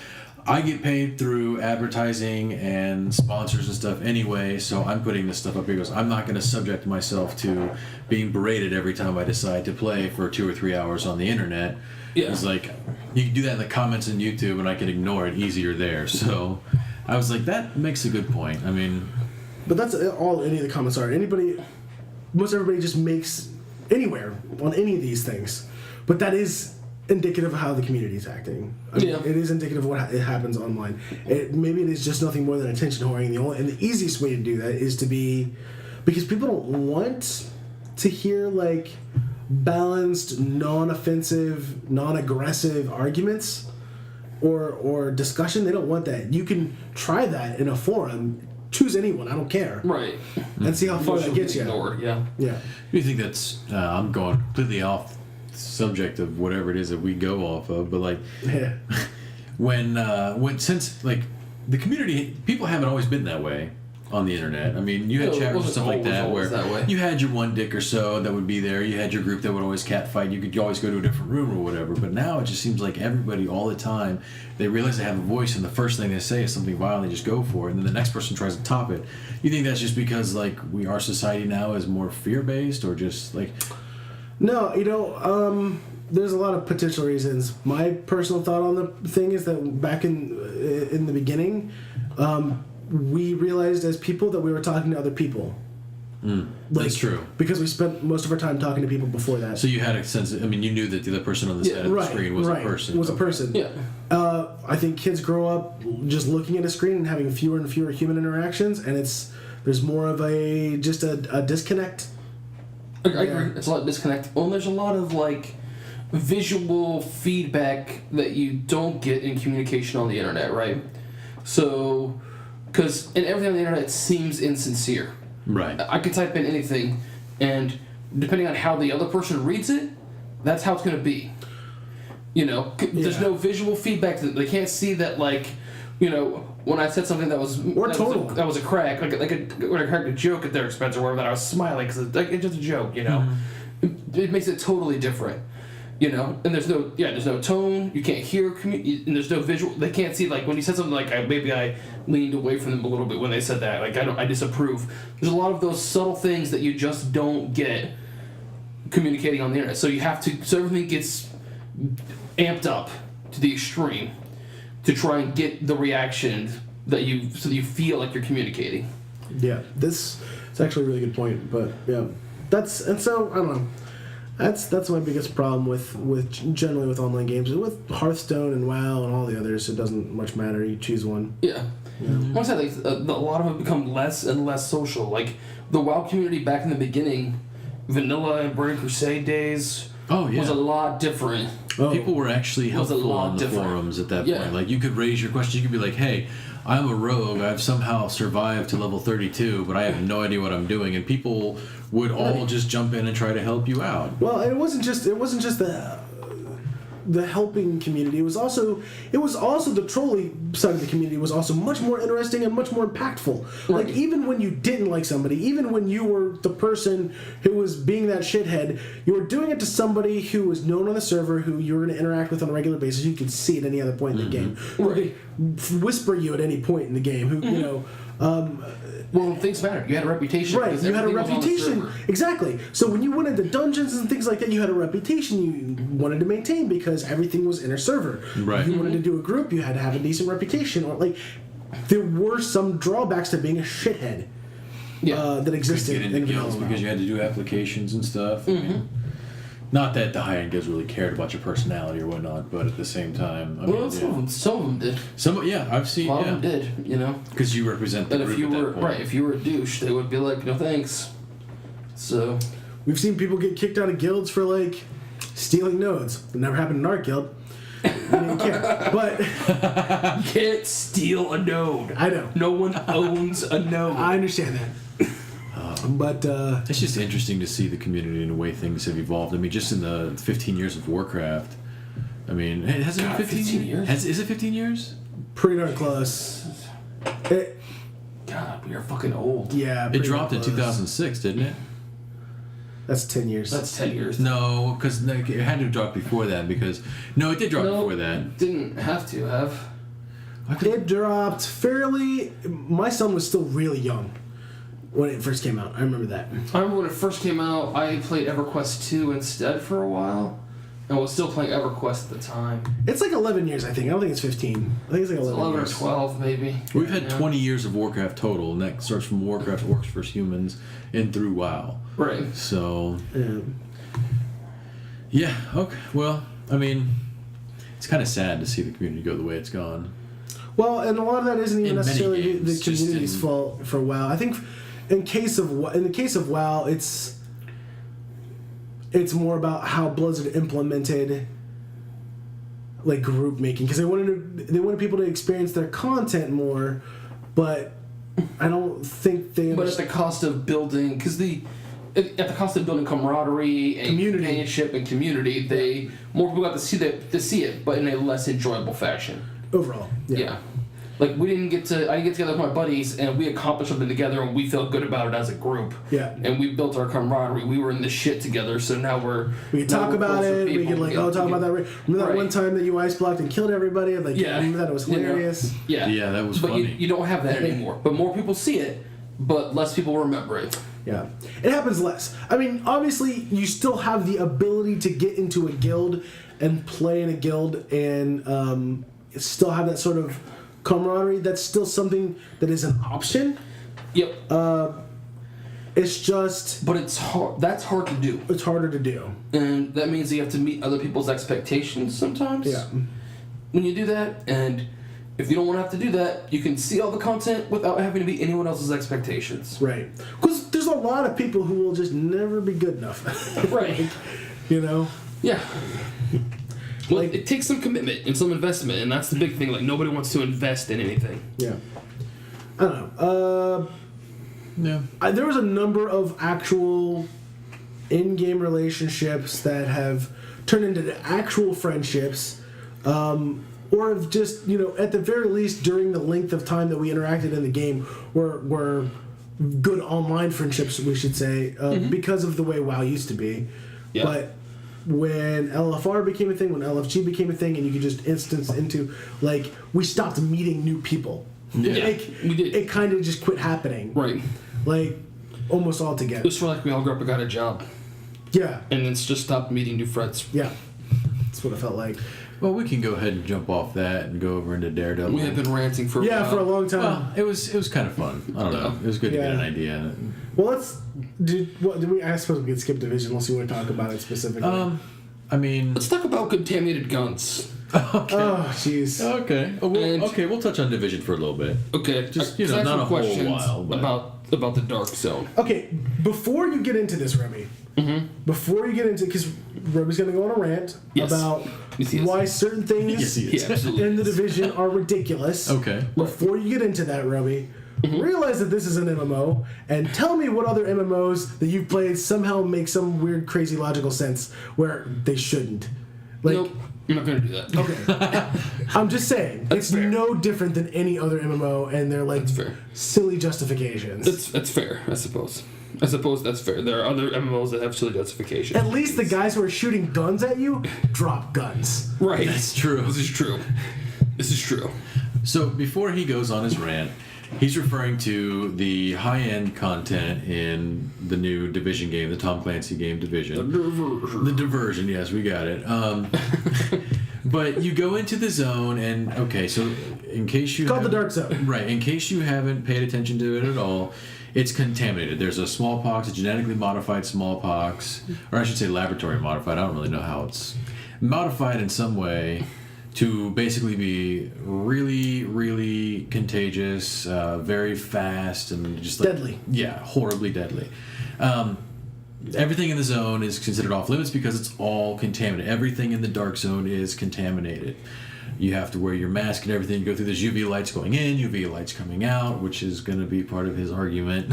I get paid through advertising and sponsors and stuff anyway, so I'm putting this stuff up here because I'm not going to subject myself to being berated every time I decide to play for 2 or 3 hours on the internet. Yeah. It's like, you can do that in the comments on YouTube and I can ignore it easier there. So I was like, that makes a good point. I mean... But that's all any of the comments are. Most everybody just makes anywhere on any of these things. But that is indicative of how the community is acting. I mean, it is indicative of what it happens online. Maybe it is just nothing more than attention whoring. And the easiest way to do that is to be... Because people don't want to hear, like... balanced, non-offensive, non-aggressive arguments or discussion. They don't want that. You can try that in a forum. Choose anyone. I don't care. Right. And see how far that gets you. Ignored, yeah. Yeah. Do you think that's... I'm going completely off subject of whatever it is that we go off of, but like... Yeah. Since, like, the community... People haven't always been that way on the internet. I mean, you had chat rooms and stuff like that where you had your one dick or so that would be there. You had your group that would always catfight. You could always go to a different room or whatever. But now it just seems like everybody all the time, they realize they have a voice and the first thing they say is something violent. They just go for it. And then the next person tries to top it. You think that's just because, like, our society now is more fear-based or just, like... No, there's a lot of potential reasons. My personal thought on the thing is that back in the beginning... we realized as people that we were talking to other people. That's true. Because we spent most of our time talking to people before that. So you had a sense of, I mean, you knew that the other person on the side of the screen was a person. Was a person. Yeah. I think kids grow up just looking at a screen and having fewer and fewer human interactions, and there's more of a disconnect. I agree. It's a lot of disconnect. Well, there's a lot of, like, visual feedback that you don't get in communication on the internet, right? So... Because everything on the internet seems insincere. Right. I could type in anything, and depending on how the other person reads it, that's how it's going to be. There's no visual feedback. They can't see that, like, when I said something that was that was a crack, when I cracked a joke at their expense or whatever, that I was smiling because it's just a joke. It makes it totally different. And there's no tone. You can't hear, and there's no visual. They can't see, like, when you said something like, maybe I leaned away from them a little bit when they said that. Like, I disapprove. There's a lot of those subtle things that you just don't get communicating on the internet. So everything gets amped up to the extreme to try and get the reaction so that you feel like you're communicating. Yeah, it's actually a really good point. But yeah, so I don't know. That's my biggest problem with generally with online games. With Hearthstone and WoW and all the others, it doesn't much matter. You choose one. Yeah. Once a lot of them become less and less social. Like the WoW community back in the beginning, vanilla and Burning Crusade days was a lot different. People were actually helpful on the forums at that point. Like, you could raise your question. You could be like, hey, I'm a rogue. I've somehow survived to level 32, but I have no idea what I'm doing. And people would all just jump in and try to help you out. Well, it wasn't just the helping community. It was also the trolling side of the community was also much more interesting and much more impactful. Right. Like, even when you didn't like somebody, even when you were the person who was being that shithead, you were doing it to somebody who was known on the server, who you were going to interact with on a regular basis. You could see at any other point in the game. Right. Who could whisper you at any point in the game. Who well, things matter. You had a reputation. Right, you had a reputation. Exactly. So when you went into dungeons and things like that, you had a reputation you wanted to maintain because everything was inner server. Right. If you wanted to do a group, you had to have a decent reputation. Or, like, there were some drawbacks to being a shithead that existed in guilds because you had to do applications and stuff. Not that the high-end guys really cared about your personality or whatnot, but at the same time, I mean, some of them did. I've seen. A lot of them did, you know. Because you represent the group at that point. if you were a douche, they would be like, no thanks. So, we've seen people get kicked out of guilds for like stealing nodes. It never happened in our guild. I mean, you can't. But you can't steal a node. I know. No one owns a node. I understand that. But it's just interesting to see the community and the way things have evolved. I mean, just in the 15 years of Warcraft. I mean, has it been 15 years? Is it 15 years? Pretty darn close. God, we are fucking old. Yeah. It dropped in 2006, didn't it? That's 10 years. That's 10 years. No, because it had to drop before that. No, it did drop before that. Didn't have to have. It dropped fairly. My son was still really young when it first came out. I remember that. I remember when it first came out, I played EverQuest 2 instead for a while. And was still playing EverQuest at the time. It's like 11 years, I think. I don't think it's 15. I think it's like 11 or years. 12, maybe. We've had 20 years of Warcraft total, and that starts from Warcraft Orcs vs. Humans and through WoW. Right. So... Yeah, okay. Well, I mean, it's kind of sad to see the community go the way it's gone. Well, and a lot of that isn't even necessarily the games, community's fault for WoW. I think in the case of WoW, it's more about how Blizzard implemented like group making, because they wanted people to experience their content more, but I don't think they. But at the cost of building, at the cost of building camaraderie and companionship and community, more people got to see it, but in a less enjoyable fashion. Overall, yeah. Like, I didn't get together with my buddies, and we accomplished something together, and we felt good about it as a group. Yeah. And we built our camaraderie. We were in this shit together, so now we can talk about it. We can talk about that. Remember that one time that you ice blocked and killed everybody? Like, yeah. Remember that? It was hilarious. Yeah. Yeah, that was funny. But you don't have that anymore. But more people see it, but less people remember it. Yeah. It happens less. I mean, obviously, you still have the ability to get into a guild and play in a guild and still have that sort of camaraderie. That's still something that is an option. Yep. It's just... But it's hard. That's hard to do. It's harder to do. And that means you have to meet other people's expectations sometimes. Yeah. When you do that, and if you don't want to have to do that, you can see all the content without having to meet anyone else's expectations. Right. Because there's a lot of people who will just never be good enough. Right. You know? Yeah. Well, it takes some commitment and some investment, and that's the big thing. Like, nobody wants to invest in anything. Yeah. I don't know. There was a number of actual in-game relationships that have turned into actual friendships, or have just, at the very least, during the length of time that we interacted in the game, were good online friendships, we should say, because of the way WoW used to be. Yeah. But when LFR became a thing, when LFG became a thing, and you could just instance into, like, we stopped meeting new people. Yeah, we did. It kind of just quit happening. Right. Like, almost altogether. It was like we all grew up and got a job. Yeah. And then just stopped meeting new friends. Yeah. That's what it felt like. Well, we can go ahead and jump off that and go over into Daredevil. We have been ranting for a while. Yeah, for a long time. Well, it was kind of fun. I don't know. It was good to get an idea. Well, I suppose we could skip Division unless you want to talk about it specifically. Let's talk about contaminated guns. Okay. Oh, jeez. Okay. We'll touch on Division for a little bit. Okay. Just, not a whole while. But... about the Dark Zone. Okay, before you get into this, Roby, because Roby's going to go on a rant about why certain things in the Division are ridiculous. Okay. Before you get into that, Roby, realize that this is an MMO, and tell me what other MMOs that you've played somehow make some weird, crazy logical sense where they shouldn't. Like, nope. I'm not going to do that. Okay. I'm just saying. It's fair. No different than any other MMO, and they're like silly justifications. That's fair, I suppose. I suppose that's fair. There are other MMOs that have silly justifications. At least the guys who are shooting guns at you drop guns. Right. That's true. This is true. So before he goes on his rant, he's referring to the high-end content in the new Division game, the Tom Clancy game Division. The Diversion. The Diversion, yes, we got it. But you go into the zone, and okay, so in case you It's called the dark zone. right, in case you haven't paid attention to it at all, it's contaminated. There's a smallpox, a genetically modified smallpox, or I should say laboratory modified. I don't really know how it's modified in some way to basically be really, really contagious, very fast, and just like, Deadly. Yeah, horribly deadly. Everything in the zone is considered off limits because it's all contaminated. Everything in the dark zone is contaminated. You have to wear your mask and everything. You go through this UV lights going in, UV lights coming out, which is going to be part of his argument.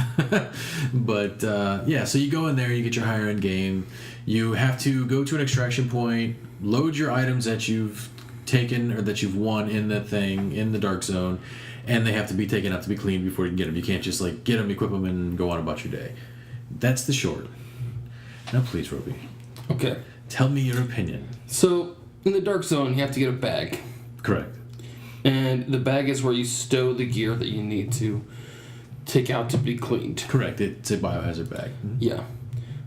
But yeah, so you go in there, you get your higher end game. You have to go to an extraction point, load your items that you've taken or that you've won in the thing in the dark zone, and they have to be taken out to be cleaned before you can get them. You can't just like get them, equip them, and go on about your day. That's the short. Now, please, Roby. Okay. Tell me your opinion. So, in the dark zone, you have to get a bag. Correct. And the bag is where you stow the gear that you need to take out to be cleaned. Correct. It's a biohazard bag. Yeah.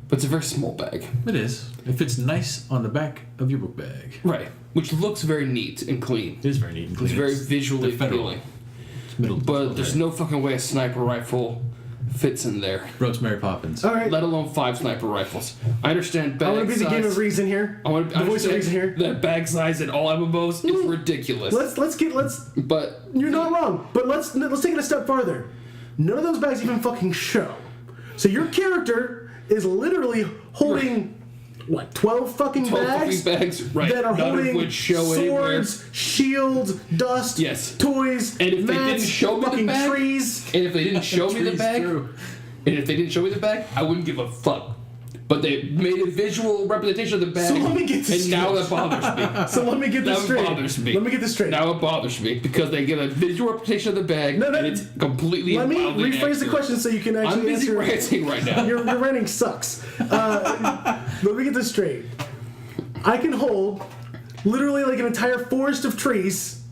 But it's a very small bag. It is. It fits nice on the back of your book bag. Right. Which looks very neat and clean. It is very neat and clean. It's very visually appealing. It's middle. But there's no fucking way a sniper rifle fits in there. Roach Mary Poppins. All right. Let alone 5 sniper rifles. I understand bag I want to be the size. game of reason here. I want to the voice of reason here. That bag size in all MMOs is ridiculous. But you're not wrong. But let's take it a step farther. None of those bags even fucking show. So your character is literally holding what 12 fucking 12 bags fucking bags, right? that are None of holding which show swords, shields, dust, Yes. toys, And if they mats, didn't show me the fucking bag- trees. And if they didn't show me the Trees, bag, too. I wouldn't give a fuck. But they made a visual representation of the bag, So let me get this and now straight. that bothers me. So let me get this That straight. bothers me. Let me get this straight. Now it bothers me because they give a visual representation of the bag, No, and it's completely. Let me wildly rephrase the accurate. question so you can I'm actually busy answer. ranting right now. Your ranting sucks. Let me get this straight. I can hold literally like an entire forest of trees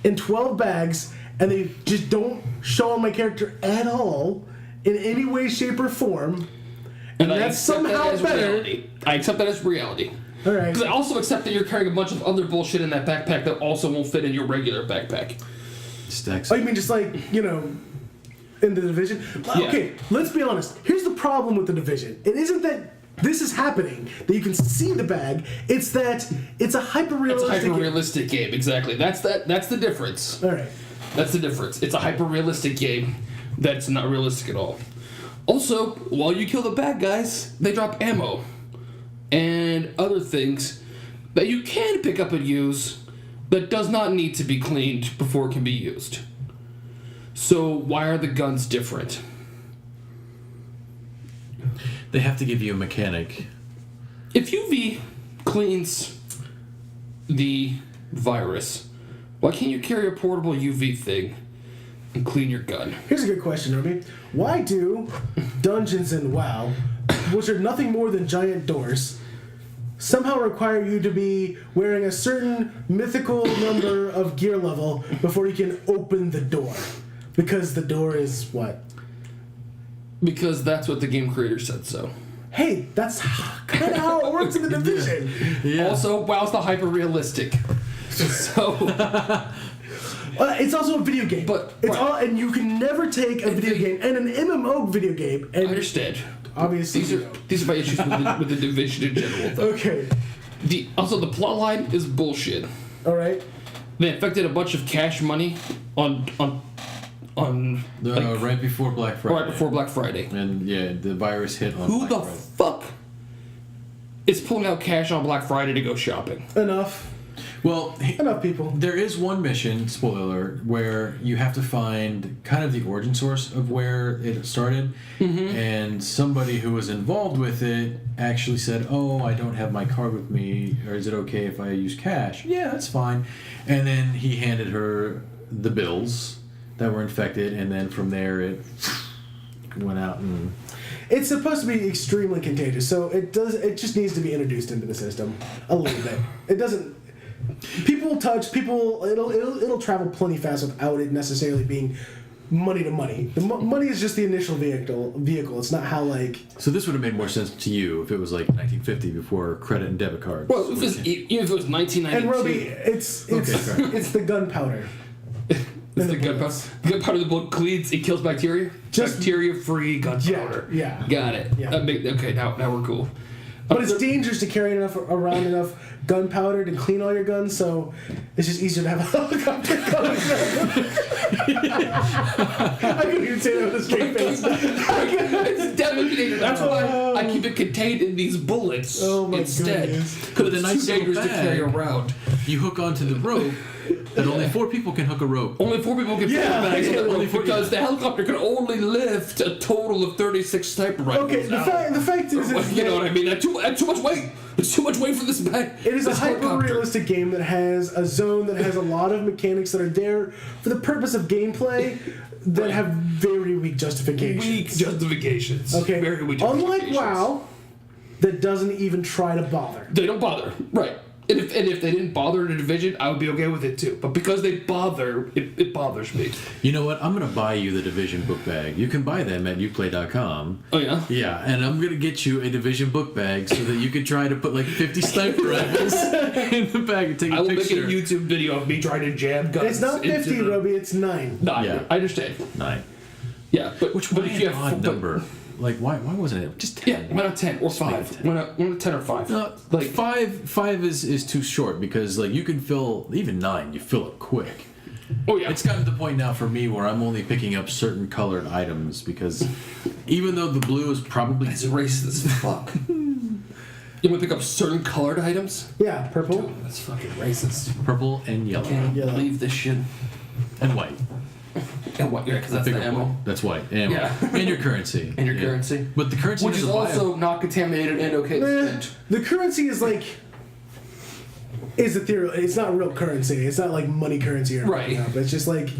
in 12 bags, and they just don't show on my character at all in any way, shape, or form. And I that's accept that somehow as better. reality. I accept that as reality. All right. Because I also accept that you're carrying a bunch of other bullshit in that backpack that also won't fit in your regular backpack. Stacks. Oh, you mean just like, in the Division? Yeah. Okay, let's be honest. Here's the problem with the Division. It isn't that this is happening, that you can see the bag. It's that it's a hyper-realistic... It's a hyper-realistic game, exactly. That's the difference. All right. That's the difference. It's a hyper-realistic game that's not realistic at all. Also, while you kill the bad guys, they drop ammo and other things that you can pick up and use that does not need to be cleaned before it can be used. So why are the guns different? They have to give you a mechanic. If UV cleans the virus, why can't you carry a portable UV thing and clean your gun? Here's a good question, Ruby. Why do dungeons in WoW, which are nothing more than giant doors, somehow require you to be wearing a certain mythical number of gear level before you can open the door? Because the door is what? Because that's what the game creator said so. Hey, that's kind of how it works in the Division. Yeah. Also, WoW's not hyper-realistic. So... It's also a video game. But- it's right. all, and you can never take a video game and an MMO video game. And I understand. obviously, These are my issues with the Division in general, though. okay. Also, the plotline is bullshit. All right. They infected a bunch of cash money on like, Right before Black Friday. right before Black Friday. And yeah, the virus hit on Who Black the Friday. fuck is pulling out cash on Black Friday to go shopping? Enough. Well, Enough people. there is one mission, spoiler alert, where you have to find kind of the origin source of where it started. Mm-hmm. And somebody who was involved with it actually said, "Oh, I don't have my card with me, or is it okay if I use cash?" "Yeah, that's fine." And then he handed her the bills that were infected, and then from there it went out and... It's supposed to be extremely contagious, so it just needs to be introduced into the system a little bit. It doesn't. People will touch people. It'll travel plenty fast without it necessarily being money to money. The money is just the initial vehicle. It's not how like. So this would have made more sense to you if it was like 1950 before credit and debit cards. Well, even if it was 1992. And Roby, it's the gunpowder. It's the gunpowder. The gunpowder, the bullet cleans. It kills bacteria. Bacteria-free gunpowder. Yeah. Got it. Yeah. Okay, now we're cool. But it's dangerous to carry around enough gunpowder to clean all your guns, so it's just easier to have a helicopter coming. I couldn't even say that with a straight face. It's devastating. That's why I keep it contained in these bullets instead. Because it's too dangerous to carry around. You hook onto the rope. That only 4 people can hook a rope. Only 4 people can put bags on the rope because the helicopter can only lift a total of 36 sniper rifles. Okay, the fact is, you know what I mean? That's too much weight. It's too much weight for this bag. It is a hyper-realistic game that has a zone that has a lot of mechanics that are there for the purpose of gameplay that have very weak justifications. Okay, very weak unlike justifications. WoW, that doesn't even try to bother. They don't bother, right? And if they didn't bother in a Division, I would be okay with it too. But because they bother, it bothers me. You know what? I'm going to buy you the Division book bag. You can buy them at uplay.com. Oh, yeah? Yeah, and I'm going to get you a Division book bag so that you can try to put like 50 sniper rifles in the bag and take a picture. I will make a YouTube video of me trying to jam guns. It's not 50, Roby, it's 9. 9. Yeah. I understand. 9. Yeah, but Which but if you have odd number? Like, why wasn't it just 10? Yeah, why not 10 or 5? Why not 10 or 5? No, like 5 is too short because like you can fill even 9. You fill it quick. Oh yeah. It's gotten to the point now for me where I'm only picking up certain colored items because even though the blue is probably That's racist as fuck. You want to pick up certain colored items? Yeah, purple. Dude, that's fucking racist. purple and yellow Can't Yellow. believe this shit. and white. And what? Yeah, because that's the Bigger ammo. white. That's white. Ammo. Yeah. And your currency. And your currency. But the currency Which is doesn't buy also not contaminated and okay to spend. The currency is like... is ethereal. It's not real currency. It's not like money currency or anything. Right. It's just like...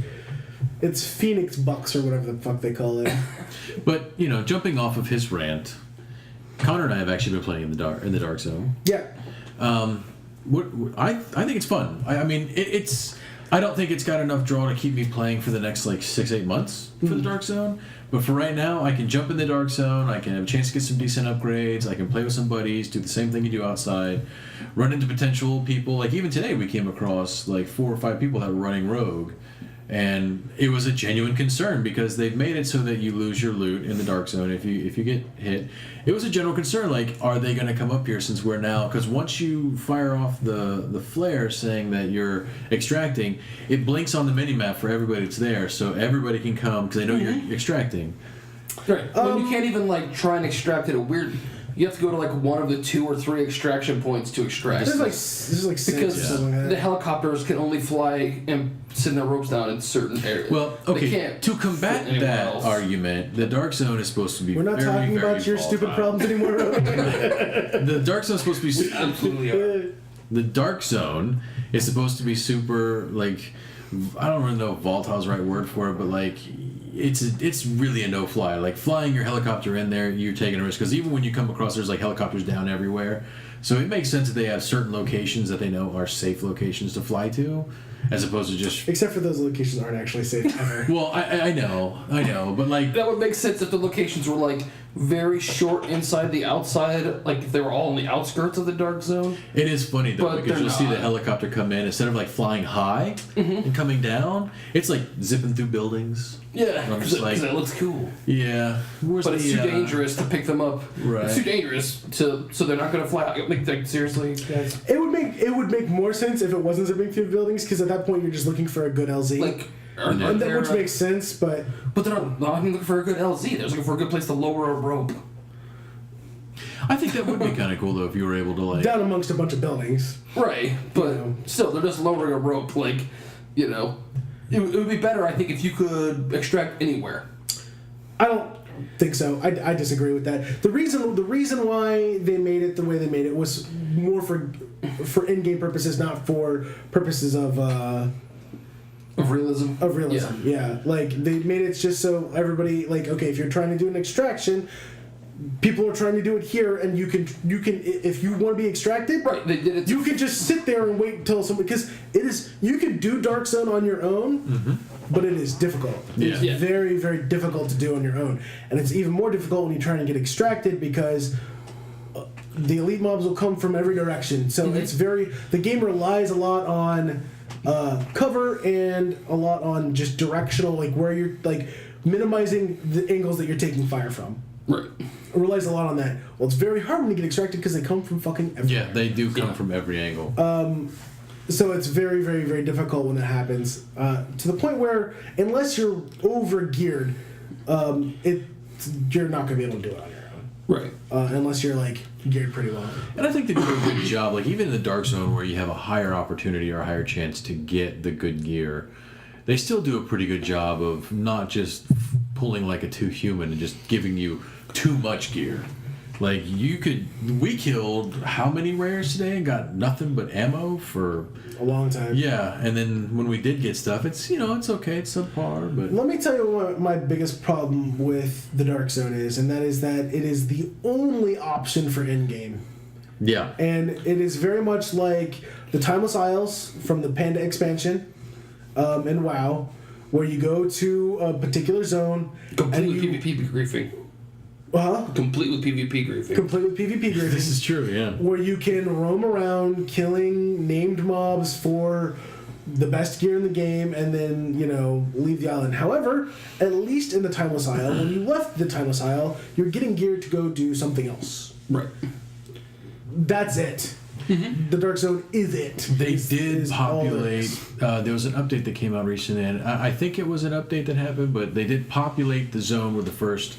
It's Phoenix bucks or whatever the fuck they call it. But jumping off of his rant, Connor and I have actually been playing in the dark zone. Yeah. I think it's fun. I mean it's. I don't think it's got enough draw to keep me playing for the next like 6-8 months for the dark zone. But for right now, I can jump in the dark zone. I can have a chance to get some decent upgrades. I can play with some buddies, do the same thing you do outside, run into potential people. Like even today, we came across like 4 or 5 people that were running rogue. And it was a genuine concern because they've made it so that you lose your loot in the dark zone if you get hit. It was a general concern, like, are they going to come up here since we're now... Because once you fire off the flare saying that you're extracting, it blinks on the minimap for everybody that's there, so everybody can come because they know you're extracting. Right. You can't even like try and extract it a weird... You have to go to like one of the 2 or 3 extraction points to extract. There's like 6 or because something like that. the helicopters can only fly and send their ropes down in certain areas. Well, okay, they can't to combat fit anywhere that else. argument, the dark zone is supposed to be We're not very, talking very about your volatile. stupid problems anymore. The dark zone is supposed to be... We absolutely are. The dark zone is supposed to be super, like, I don't really know if volatile is the right word for it, but like, it's really a no-fly. Like flying your helicopter in there, you're taking a risk because even when you come across, there's like helicopters down everywhere. So it makes sense that they have certain locations that they know are safe locations to fly to, as opposed to just. Except for those locations aren't actually safe ever. Well, I know, but like That would make sense if the locations were like very short inside the outside, like if they were all on the outskirts of the dark zone. it is funny though But because they're you'll see the not. helicopter come in instead of like flying high and coming down. It's like zipping through buildings. Yeah, I'm because just like- that looks cool. Yeah, where's But it's the, too dangerous to pick them up. Right. It's too dangerous so they're not going to fly out. Like seriously, guys. It would make more sense if it wasn't zipping through buildings because at that point you're just looking for a good LZ. Like, and that, which makes sense, but they're not even looking for a good LZ. They're just looking for a good place to lower a rope. I think that would be kind of cool though if you were able to like. down amongst a bunch of buildings. Right, but know. still, they're just lowering a rope. Like, it would be better, I think, if you could extract anywhere. I don't think so. I disagree with that. The reason why they made it the way they made it was more for in-game purposes, not for purposes of realism. Of realism, yeah. Like they made it just so everybody like okay, if you're trying to do an extraction, people are trying to do it here, and you can if you want to be extracted, Right, they did it. you can just sit there and wait until someone because you can do Dark Zone on your own. but it is difficult. It's Yeah. very, very difficult to do on your own. And it's even more difficult when you're trying to get extracted because the elite mobs will come from every direction. So it's the game relies a lot on cover and a lot on just directional, like where you're like minimizing the angles that you're taking fire from. Right. It relies a lot on that. Well, it's very hard when you get extracted because they come from fucking everywhere. Yeah, they do come from every angle. So it's very, very, very difficult when that happens. To the point where, unless you're over geared, you're not going to be able to do it on your own. Right. Unless you're like geared pretty well. And I think they do a good job, like even in the Dark Zone where you have a higher opportunity or a higher chance to get the good gear, they still do a pretty good job of not just pulling like a too human and just giving you too much gear. Like we killed how many rares today and got nothing but ammo for A long time. Yeah, and then when we did get stuff, it's it's okay, it's subpar, but Let me tell you what my biggest problem with the Dark Zone is, and that is that it is the only option for endgame. yeah. And it is very much like the Timeless Isles from the Panda expansion in WoW, where you go to a particular zone Complete and with PvP griefing. Complete with PvP griefing. Complete with PvP griefing. This is true, yeah. Where you can roam around killing named mobs for the best gear in the game and then, leave the island. However, at least in the Timeless Isle, when you left the Timeless Isle, you're getting gear to go do something else. Right. That's it. The Dark Zone is it. They Is did all there populate. is. There was an update that came out recently, and I think it was an update that happened, but they did populate the zone with the first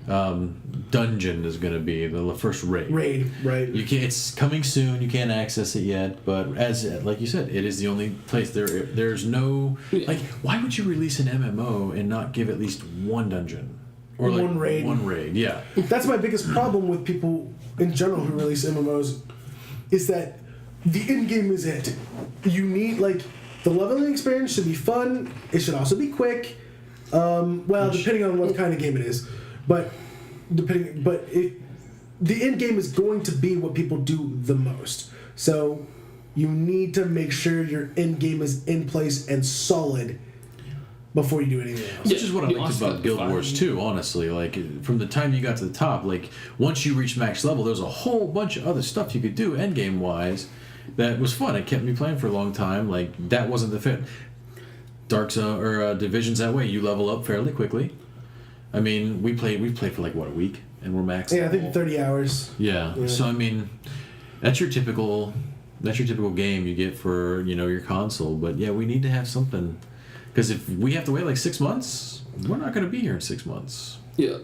dungeon is going to be the first raid. Raid, right. You can't. It's coming soon. You can't access it yet, but like you said, it is the only place There's no like. Why would you release an MMO and not give at least one dungeon or like One raid. One raid, yeah. That's my biggest problem with people in general who release MMOs, is that the end game is it. You need the leveling experience should be fun. It should also be quick. Depending on what kind of game it is, but the end game is going to be what people do the most. So you need to make sure your end game is in place and solid before you do anything else. Which is what I You liked also about got Guild the Wars fun. too, honestly. Like, from the time you got to the top, like, once you reached max level, there was a whole bunch of other stuff you could do endgame-wise that was fun. It kept me playing for a long time. Like, that wasn't the fit. Dark Zone, or Division's that way. You level up fairly quickly. I mean, we played for, like, what, a week? And we're max Yeah, I level? think 30 hours. Yeah. So, I mean, that's your typical game you get for, your console. But, yeah, we need to have something. Because if we have to wait like 6 months, we're not going to be here in 6 months. Yeah.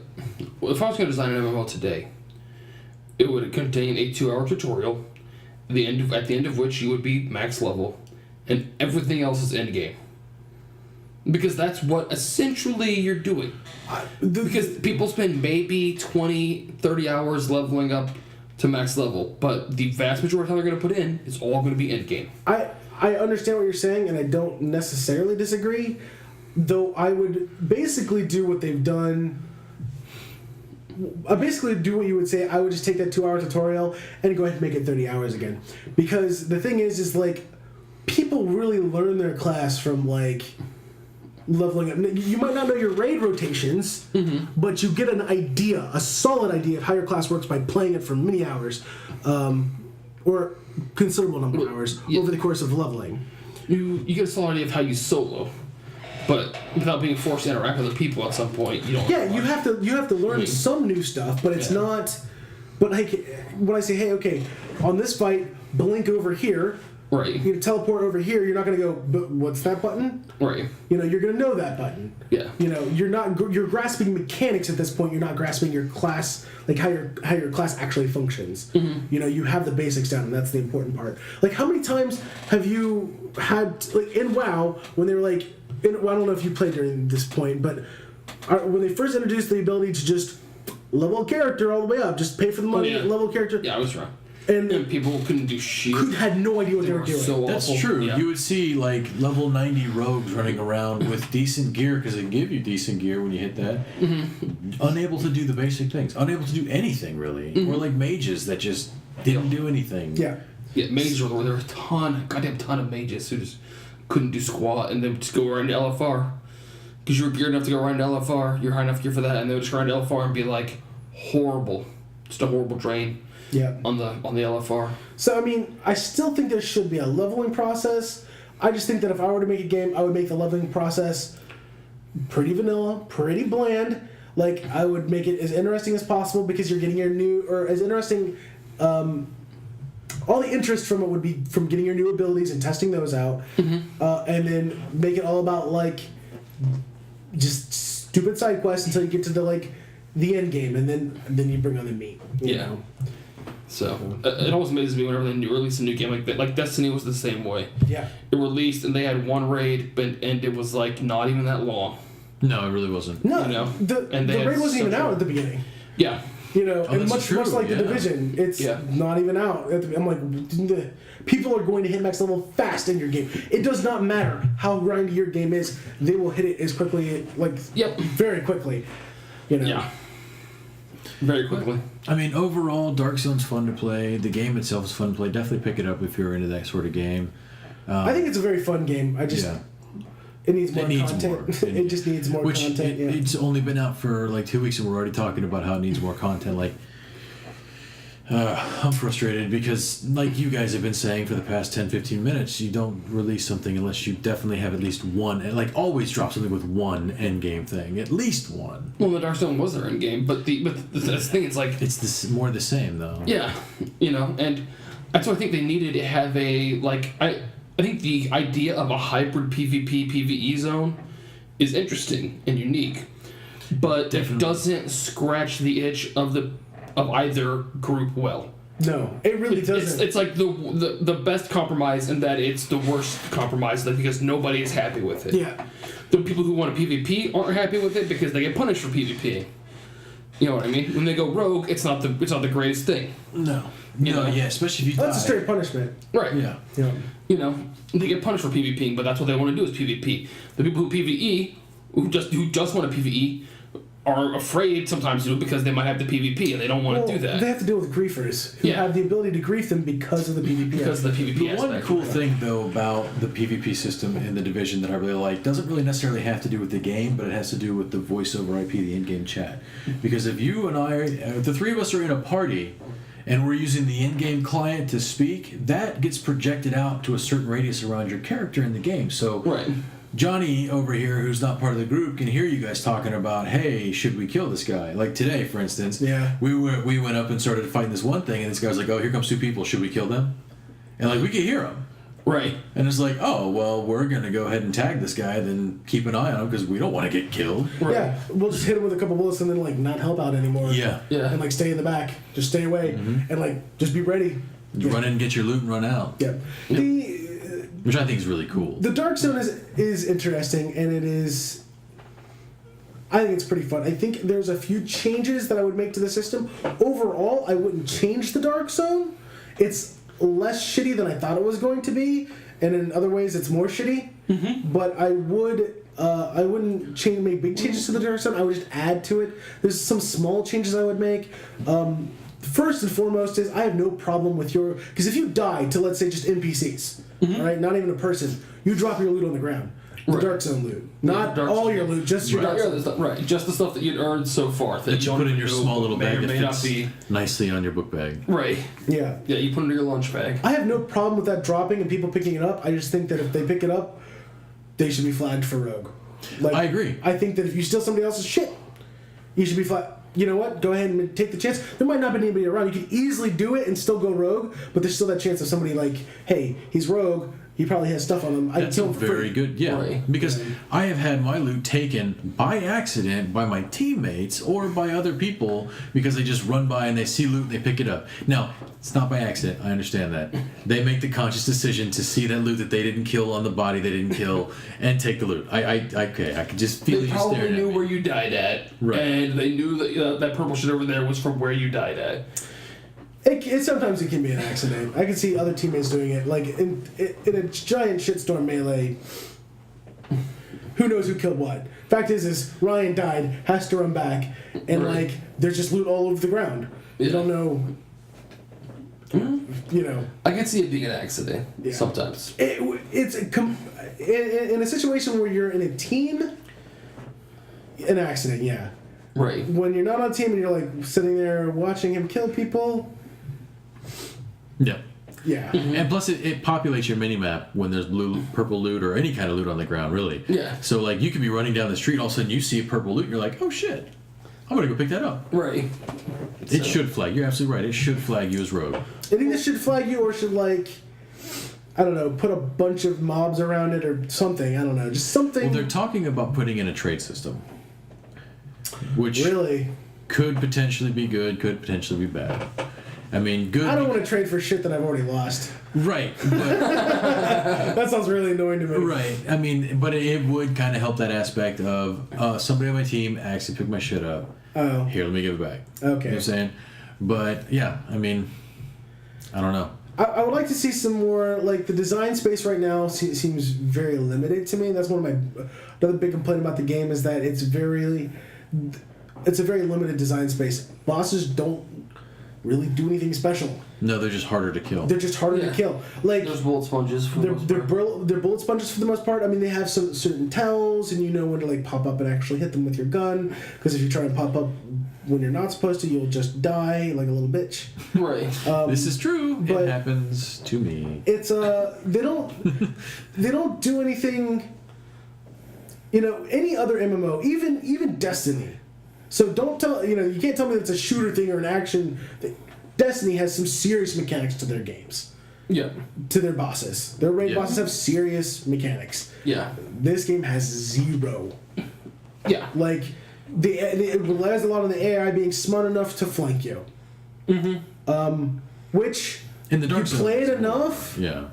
Well, if I was going to design an MMO today, it would contain a 2-hour tutorial, at the end of which you would be max level, and everything else is end game. Because that's what essentially you're doing. Because people spend maybe 20, 30 hours leveling up to max level, but the vast majority of the time they're going to put in is all going to be end game. I understand what you're saying, and I don't necessarily disagree, though I would basically do what they've done. I basically do what you would say. I would just take that 2-hour tutorial and go ahead and make it 30 hours again. Because the thing is people really learn their class from, leveling up. You might not know your raid rotations, but you get an idea, a solid idea of how your class works by playing it for many hours. Or considerable number of hours over the course of leveling. You get a solid idea of how you solo, but without being forced to interact with other people at some point, you don't. Yeah, you have to learn some new stuff, but it's not. But when I say, hey, okay, on this fight, blink over here. Right. You teleport over here. You're not going to go. But what's that button? Right. You're going to know that button. Yeah. You're grasping mechanics at this point. You're not grasping your class, how your class actually functions. You have the basics down, and that's the important part. How many times have you had in WoW when they were I don't know if you played during this point, but when they first introduced the ability to just level a character all the way up, just pay for the money, level a character. Yeah, I was wrong. And people couldn't do shit. had no idea what they were doing. So That's awful. true. Yeah. You would see level 90 rogues running around with decent gear because they give you decent gear when you hit that. Unable to do the basic things. Unable to do anything really. Or mages that just didn't do anything. Yeah. Yeah, mages were a goddamn ton of mages who just couldn't do squat and then just go around to LFR. because you're geared enough to go right into LFR, you're high enough gear for that, and they would just grind LFR and be like horrible, just a horrible drain. Yeah. On the LFR. So I mean, I still think there should be a leveling process. I just think that if I were to make a game, I would make the leveling process pretty vanilla, pretty bland. Like, I would make it as interesting as possible because you're getting your new, or as interesting, all the interest from it would be from getting your new abilities and testing those out. And then make it all about, like, just stupid side quests until you get to the end game, and then you bring on the meat. You know? So it always amazes me whenever they release a new game like that. Like Destiny was the same way. Yeah. It released and they had one raid, and it was like not even that long. No, it really wasn't. No, you know? the raid wasn't even out at the beginning. Yeah. You know, and much like the Division, it's not even out. I'm like, people are going to hit max level fast in your game. It does not matter how grindy your game is; they will hit it as quickly, very quickly. You know. Yeah. Very quickly. I mean, overall, Dark Zone's fun to play. The game itself is fun to play. Definitely pick it up if you're into that sort of game. I think it's a very fun game. It needs more content. It just needs more content. It's only been out for like 2 weeks, and we're already talking about how it needs more content. Like, I'm frustrated because, like you guys have been saying for the past 10-15 minutes, you don't release something unless you definitely have at least one, and like always drop something with one end game thing, at least one. Well, the Dark Zone was their end game, but the thing, it's like it's more the same though. Yeah, you know, and that's what I think they needed to have I think the idea of a hybrid PvP PvE zone is interesting and unique, but it doesn't scratch the itch of either group well. No, it really doesn't. It's like the best compromise in that it's the worst compromise, because nobody is happy with it. Yeah. The people who want a PvP aren't happy with it because they get punished for PvP. You know what I mean? When they go rogue, it's not the greatest thing. No. You know? Yeah, especially if you That's a straight punishment. Right. Yeah. You know, they get punished for PvPing, but that's what they want to do is PvP. The people who PvE, who just want to PvE, are afraid sometimes to do it because they might have the PvP and they don't want to do that. They have to deal with griefers who have the ability to grief them because of the PvP. Because of the PvP aspect. One cool thing, though, about the PvP system in the Division that I really like doesn't really necessarily have to do with the game, but it has to do with the voice over IP, the in-game chat. Because if you and I, the three of us are in a party, and we're using the in-game client to speak, that gets projected out to a certain radius around your character in the game. So Johnny over here, who's not part of the group, can hear you guys talking about, hey, should we kill this guy? Like today, for instance, we went up and started fighting this one thing, and this guy was like, oh, here comes two people, should we kill them? And like we could hear them. Right. And it's like, oh, well, we're going to go ahead and tag this guy, then keep an eye on him because we don't want to get killed. Right. Yeah, we'll just hit him with a couple bullets and then not help out anymore. Yeah. And stay in the back, just stay away, and just be ready. You run in and get your loot and run out. Yeah. Which I think is really cool. The Dark Zone is interesting, and it is. I think it's pretty fun. I think there's a few changes that I would make to the system. Overall, I wouldn't change the Dark Zone. It's less shitty than I thought it was going to be, and in other ways, it's more shitty. But I wouldn't make big changes to the Dark Zone. I would just add to it. There's some small changes I would make. First and foremost is I have no problem with because if you die to, let's say, just NPCs, right, not even a person, you drop your loot on the ground. The Dark Zone loot. Not all your loot, just your Dark Zone. Right, just the stuff that you'd earned so far. That you put in your small little bag that fits nicely on your book bag. Right. Yeah. Yeah, you put it in your lunch bag. I have no problem with that dropping and people picking it up. I just think that if they pick it up, they should be flagged for rogue. I agree. I think that if you steal somebody else's shit, you should be flagged. You know what? Go ahead and take the chance. There might not be anybody around. You could easily do it and still go rogue, but there's still that chance of somebody hey, he's rogue. He probably has stuff on him. That's very good, because I have had my loot taken by accident by my teammates or by other people because they just run by and they see loot and they pick it up. Now, it's not by accident. I understand that. They make the conscious decision to see that loot that they didn't kill on the body they didn't kill and take the loot. I could just feel you staring at me. They probably knew where you died at, and they knew that that purple shit over there was from where you died at. Sometimes it can be an accident. I can see other teammates doing it. Like in a giant shitstorm melee, who knows who killed what? Fact is Ryan died, has to run back, and there's just loot all over the ground. You don't know. You know. I can see it being an accident sometimes. It's in a situation where you're in a team. An accident, yeah. Right. When you're not on team and you're like sitting there watching him kill people. Yeah. Yeah. Mm-hmm. And plus, it populates your mini-map when there's purple loot, or any kind of loot on the ground, really. Yeah. So, like, you could be running down the street, all of a sudden you see a purple loot, and you're like, oh, shit. I'm going to go pick that up. Right. It should flag. You're absolutely right. It should flag you as rogue. I think this should flag you or should, like, I don't know, put a bunch of mobs around it or something. I don't know. Just something. Well, they're talking about putting in a trade system. Which really could potentially be good, could potentially be bad. I mean, good. I don't want to trade for shit that I've already lost. Right. But, that sounds really annoying to me. right. I mean, but it would kind of help that aspect of somebody on my team actually picked my shit up. Oh. Here, let me give it back. Okay. You know what I'm saying? But, yeah, I mean, I don't know. I would like to see some more, like, the design space right now seems very limited to me. That's one of my... Another big complaint about the game is that it's a very limited design space. Bosses don't really do anything special. No, they're just harder to kill. They're just harder to kill. Like, there's bullet sponges for the most part. They're bullet sponges for the most part. I mean, they have some certain tells, and you know when to, like, pop up and actually hit them with your gun. Because if you try and pop up when you're not supposed to, you'll just die like a little bitch. Right. This is true. but it happens to me. It's they don't do anything. You know, any other MMO, even Destiny. So don't tell you can't tell me that it's a shooter thing or an action. Destiny has some serious mechanics to their games. Yeah. To their bosses, their raid bosses have serious mechanics. Yeah. This game has zero. Yeah. Like, it relies a lot on the AI being smart enough to flank you. Mm-hmm. Which In the Dark you Zone, play it it's cool. enough. Yeah.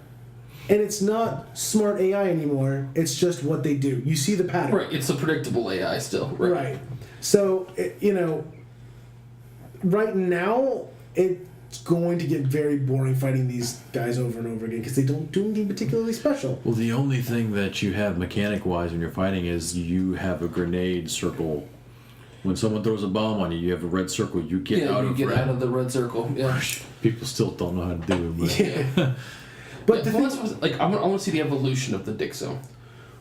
And it's not smart AI anymore. It's just what they do. You see the pattern. Right. It's a predictable AI still. Right. So, right now, it's going to get very boring fighting these guys over and over again because they don't do anything particularly special. Well, the only thing that you have mechanic-wise when you're fighting is you have a grenade circle. When someone throws a bomb on you, you have a red circle. You get out of red. Out of the red circle. Yeah. People still don't know how to do it. But Yeah. But the thing, I want to see the evolution of the Dick Zone.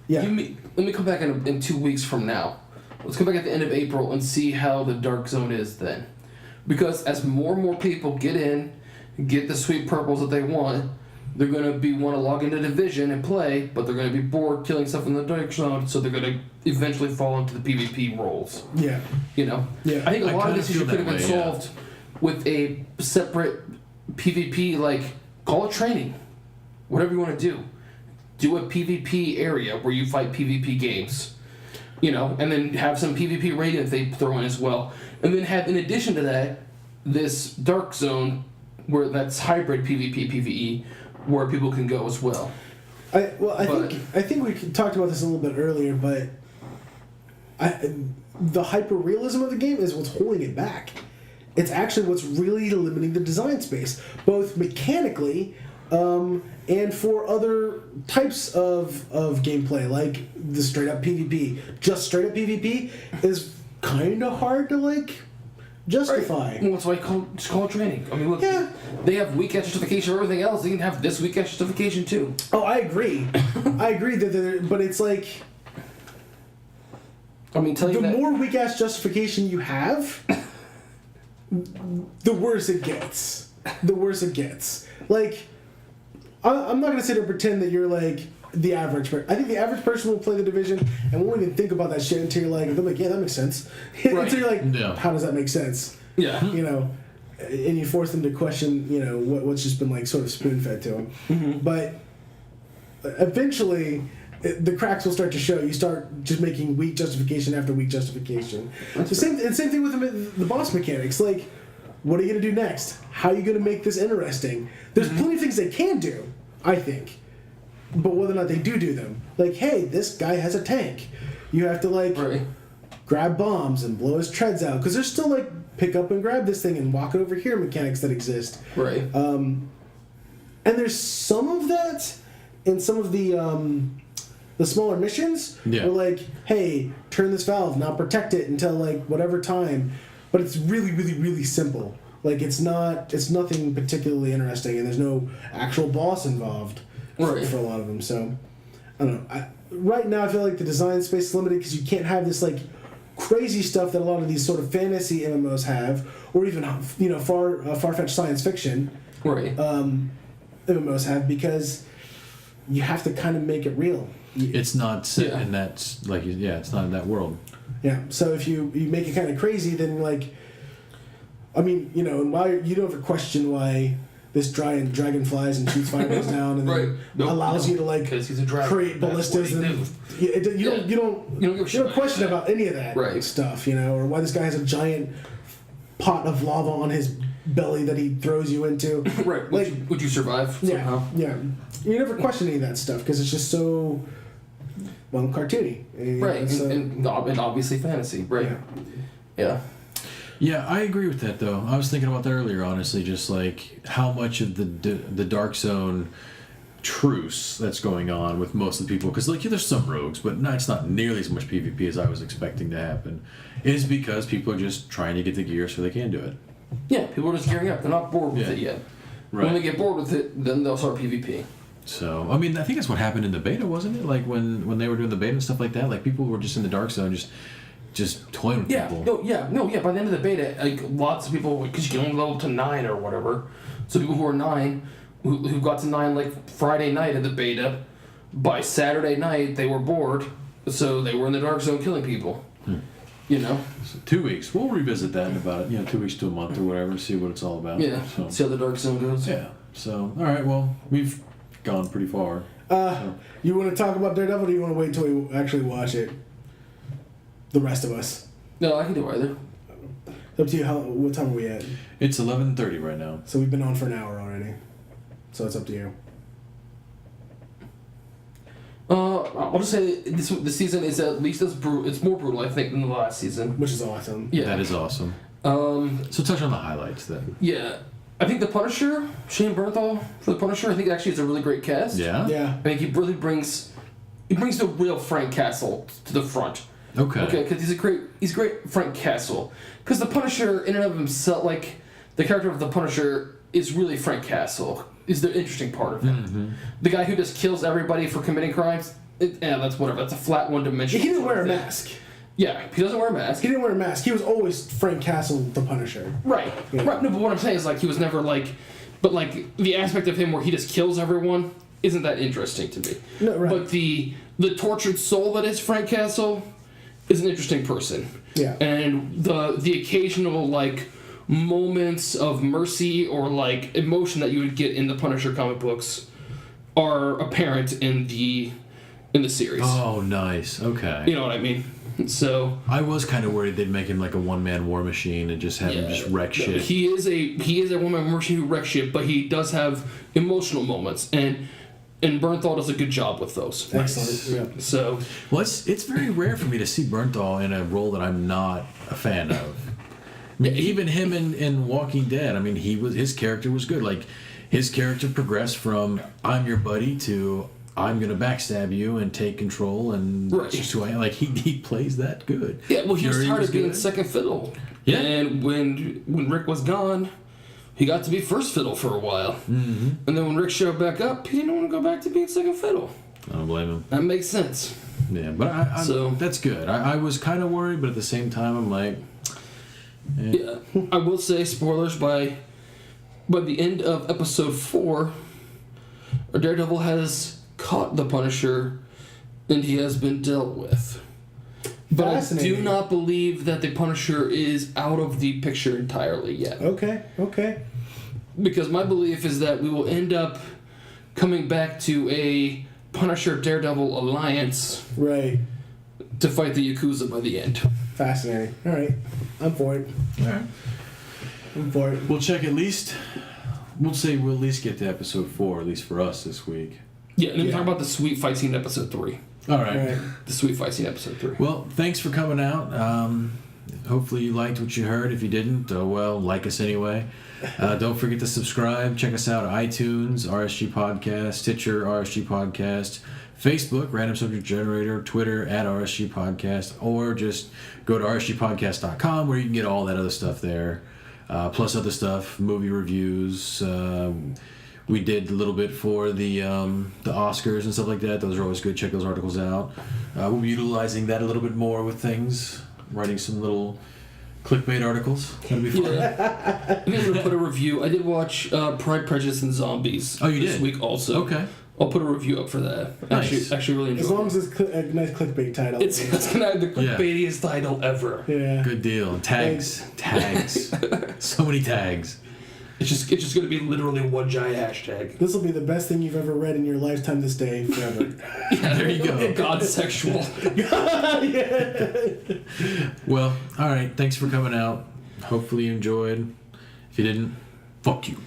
yeah. Let me come back in 2 weeks from now. Let's come back at the end of April and see how the Dark Zone is then. Because as more and more people get in, get the sweet purples that they want, they're going to want to log into Division and play, but they're going to be bored killing stuff in the Dark Zone, so they're going to eventually fall into the PvP roles. Yeah. You know? Yeah. I think a lot of kinda this issue feel could have that been way, solved with a separate PvP, like, call it training. Whatever you want to do. Do a PvP area where you fight PvP games. You know, and then have some PvP rating that they throw in as well. And then have, in addition to that, this Dark Zone where that's hybrid PvP, PvE, where people can go as well. I think we talked about this a little bit earlier, but the hyper-realism of the game is what's holding it back. It's actually what's really limiting the design space, both mechanically and for other types of gameplay, like the straight-up PvP. Just straight-up PvP is kind of hard to, like, justify. Right. Well, that's why just call it training. I mean, look, Yeah. they have weak edge justification for everything else. They can have this weak edge justification too. Oh, I agree. I agree but it's like... I mean, The more weak-ass justification you have, the worse it gets. The worse it gets. Like, I'm not going to sit here and pretend that you're, like, the average person. I think the average person will play the Division and won't even think about that shit until you're like, they're like, yeah, that makes sense. Right. Until you're like, Yeah. how does that make sense? Yeah. You know, and you force them to question, you know, what's just been, like, sort of spoon-fed to them. Mm-hmm. But eventually... the cracks will start to show. You start just making weak justification after weak justification. Same thing with the boss mechanics. Like, what are you going to do next? How are you going to make this interesting? There's plenty of things they can do, I think. But whether or not they do them. Like, hey, this guy has a tank. You have to, like, grab bombs and blow his treads out. Because there's still, like, pick up and grab this thing and walk it over here mechanics that exist. Right. And there's some of that in some of the smaller missions. Yeah. Where, like, hey, turn this valve, now protect it until, like, whatever time. But it's really, really, really simple. Like, it's nothing particularly interesting, and there's no actual boss involved for a lot of them. So, I don't know. Right now, I feel like the design space is limited because you can't have this, like, crazy stuff that a lot of these sort of fantasy MMOs have, or even far-fetched science fiction Right. MMOs have, because you have to kind of make it real. It's not set in that it's not in that world. Yeah. So if you make it kind of crazy, then and why you don't ever question why this giant dragon flies and shoots fireballs down and then allows you to because he's a dragon. create ballistas and you don't question about any of that stuff, or why this guy has a giant pot of lava on his belly that he throws you into. Right. Would you survive somehow? Yeah. You never question any of that stuff because it's just so cartoony. Right. And obviously fantasy. Right. Yeah. Yeah, I agree with that though. I was thinking about that earlier, honestly, just like how much of the Dark Zone truce that's going on with most of the people, because there's some rogues, but it's not nearly as much PvP as I was expecting to happen, is because people are just trying to get the gear so they can do it. Yeah, people are just gearing up. They're not bored with it yet. Right. When they get bored with it, then they'll start PvP. So, I think that's what happened in the beta, wasn't it? Like when they were doing the beta and stuff like that, people were just in the Dark Zone just toying with people. By the end of the beta, lots of people, because you can only level to 9 or whatever, so people who are 9, who got to 9 Friday night of the beta, by Saturday night they were bored, so they were in the Dark Zone killing people. So 2 weeks. We'll revisit that in about 2 weeks to a month or whatever, see what it's all about. Yeah, see how the Dark Zone goes. Yeah. So, all right, well, we've gone pretty far. You want to talk about Daredevil, or do you want to wait until we actually watch it? The rest of us. No, I can do either. It's up to you. What time are we at? It's 11:30 right now. So we've been on for an hour already. So it's up to you. I'll just say this season is at least as brutal. It's more brutal, I think, than the last season. Which is awesome. Yeah, that is awesome. So touch on the highlights then. Yeah, I think the Punisher, Shane Bernthal for the Punisher, I think actually is a really great cast. Yeah. I think he really brings the real Frank Castle to the front. Okay, because he's a great Frank Castle. Because the Punisher, in and of himself, the character of the Punisher is really Frank Castle. Is the interesting part of him. Mm-hmm. The guy who just kills everybody for committing crimes. That's whatever. That's a flat one-dimensional. He didn't wear a mask. Yeah, he doesn't wear a mask. He didn't wear a mask. He was always Frank Castle, the Punisher. Right. Yeah. Right. No, but what I'm saying is he was never the aspect of him where he just kills everyone isn't that interesting to me. No, right. But the tortured soul that is Frank Castle is an interesting person. Yeah. And the occasional moments of mercy or emotion that you would get in the Punisher comic books are apparent in the series. Oh, nice. Okay. You know what I mean? So I was kind of worried they'd make him like a one-man war machine and just have him just wreck shit. He is a one-man war machine who wrecks shit, but he does have emotional moments, and Bernthal does a good job with those. Excellent. Yeah. So it's very rare for me to see Bernthal in a role that I'm not a fan of. I mean, even him in Walking Dead, his character was good. His character progressed from I'm your buddy to I'm gonna backstab you and take control, and that's just who I am. He plays that good. Yeah, well, he was tired of being second fiddle. Yeah, and when Rick was gone, he got to be first fiddle for a while. Mm-hmm. And then when Rick showed back up, he didn't want to go back to being second fiddle. I don't blame him. That makes sense. Yeah, but so that's good. I was kind of worried, but at the same time, I'm like. Yeah, I will say spoilers by the end of episode 4, Daredevil has caught the Punisher and he has been dealt with. But I do not believe that the Punisher is out of the picture entirely yet. Okay. Because my belief is that we will end up coming back to a Punisher-Daredevil alliance. Right. To fight the Yakuza by the end. Fascinating. All right. I'm for it. All right. I'm for it. We'll check at least. We'll say we'll at least get to episode 4, at least for us this week. Yeah, and then talk about the sweet fight scene episode 3. All right. The sweet fight scene episode 3. Well, thanks for coming out. Hopefully you liked what you heard. If you didn't, like us anyway. Don't forget to subscribe. Check us out at iTunes, RSG Podcast, Stitcher, RSG Podcast, Facebook, Random Subject Generator, Twitter, at RSG Podcast, or just go to rsgpodcast.com where you can get all that other stuff there. Plus other stuff, movie reviews. We did a little bit for the Oscars and stuff like that. Those are always good. Check those articles out. We'll be utilizing that a little bit more with things writing some little clickbait articles. That'd be fun. Yeah. I'm going to put a review. I did watch Pride, Prejudice, and Zombies this did? week also. Okay. I'll put a review up for that. Nice. Actually really enjoyed As long it. as it's a nice clickbait title. It's going to have the clickbaitiest title ever. yeah. Good deal. Tags. So many tags. It's just going to be literally one giant hashtag. This will be the best thing you've ever read in your lifetime this day forever. Yeah, there you go. God's sexual. Well, all right. Thanks for coming out. Hopefully you enjoyed. If you didn't, fuck you.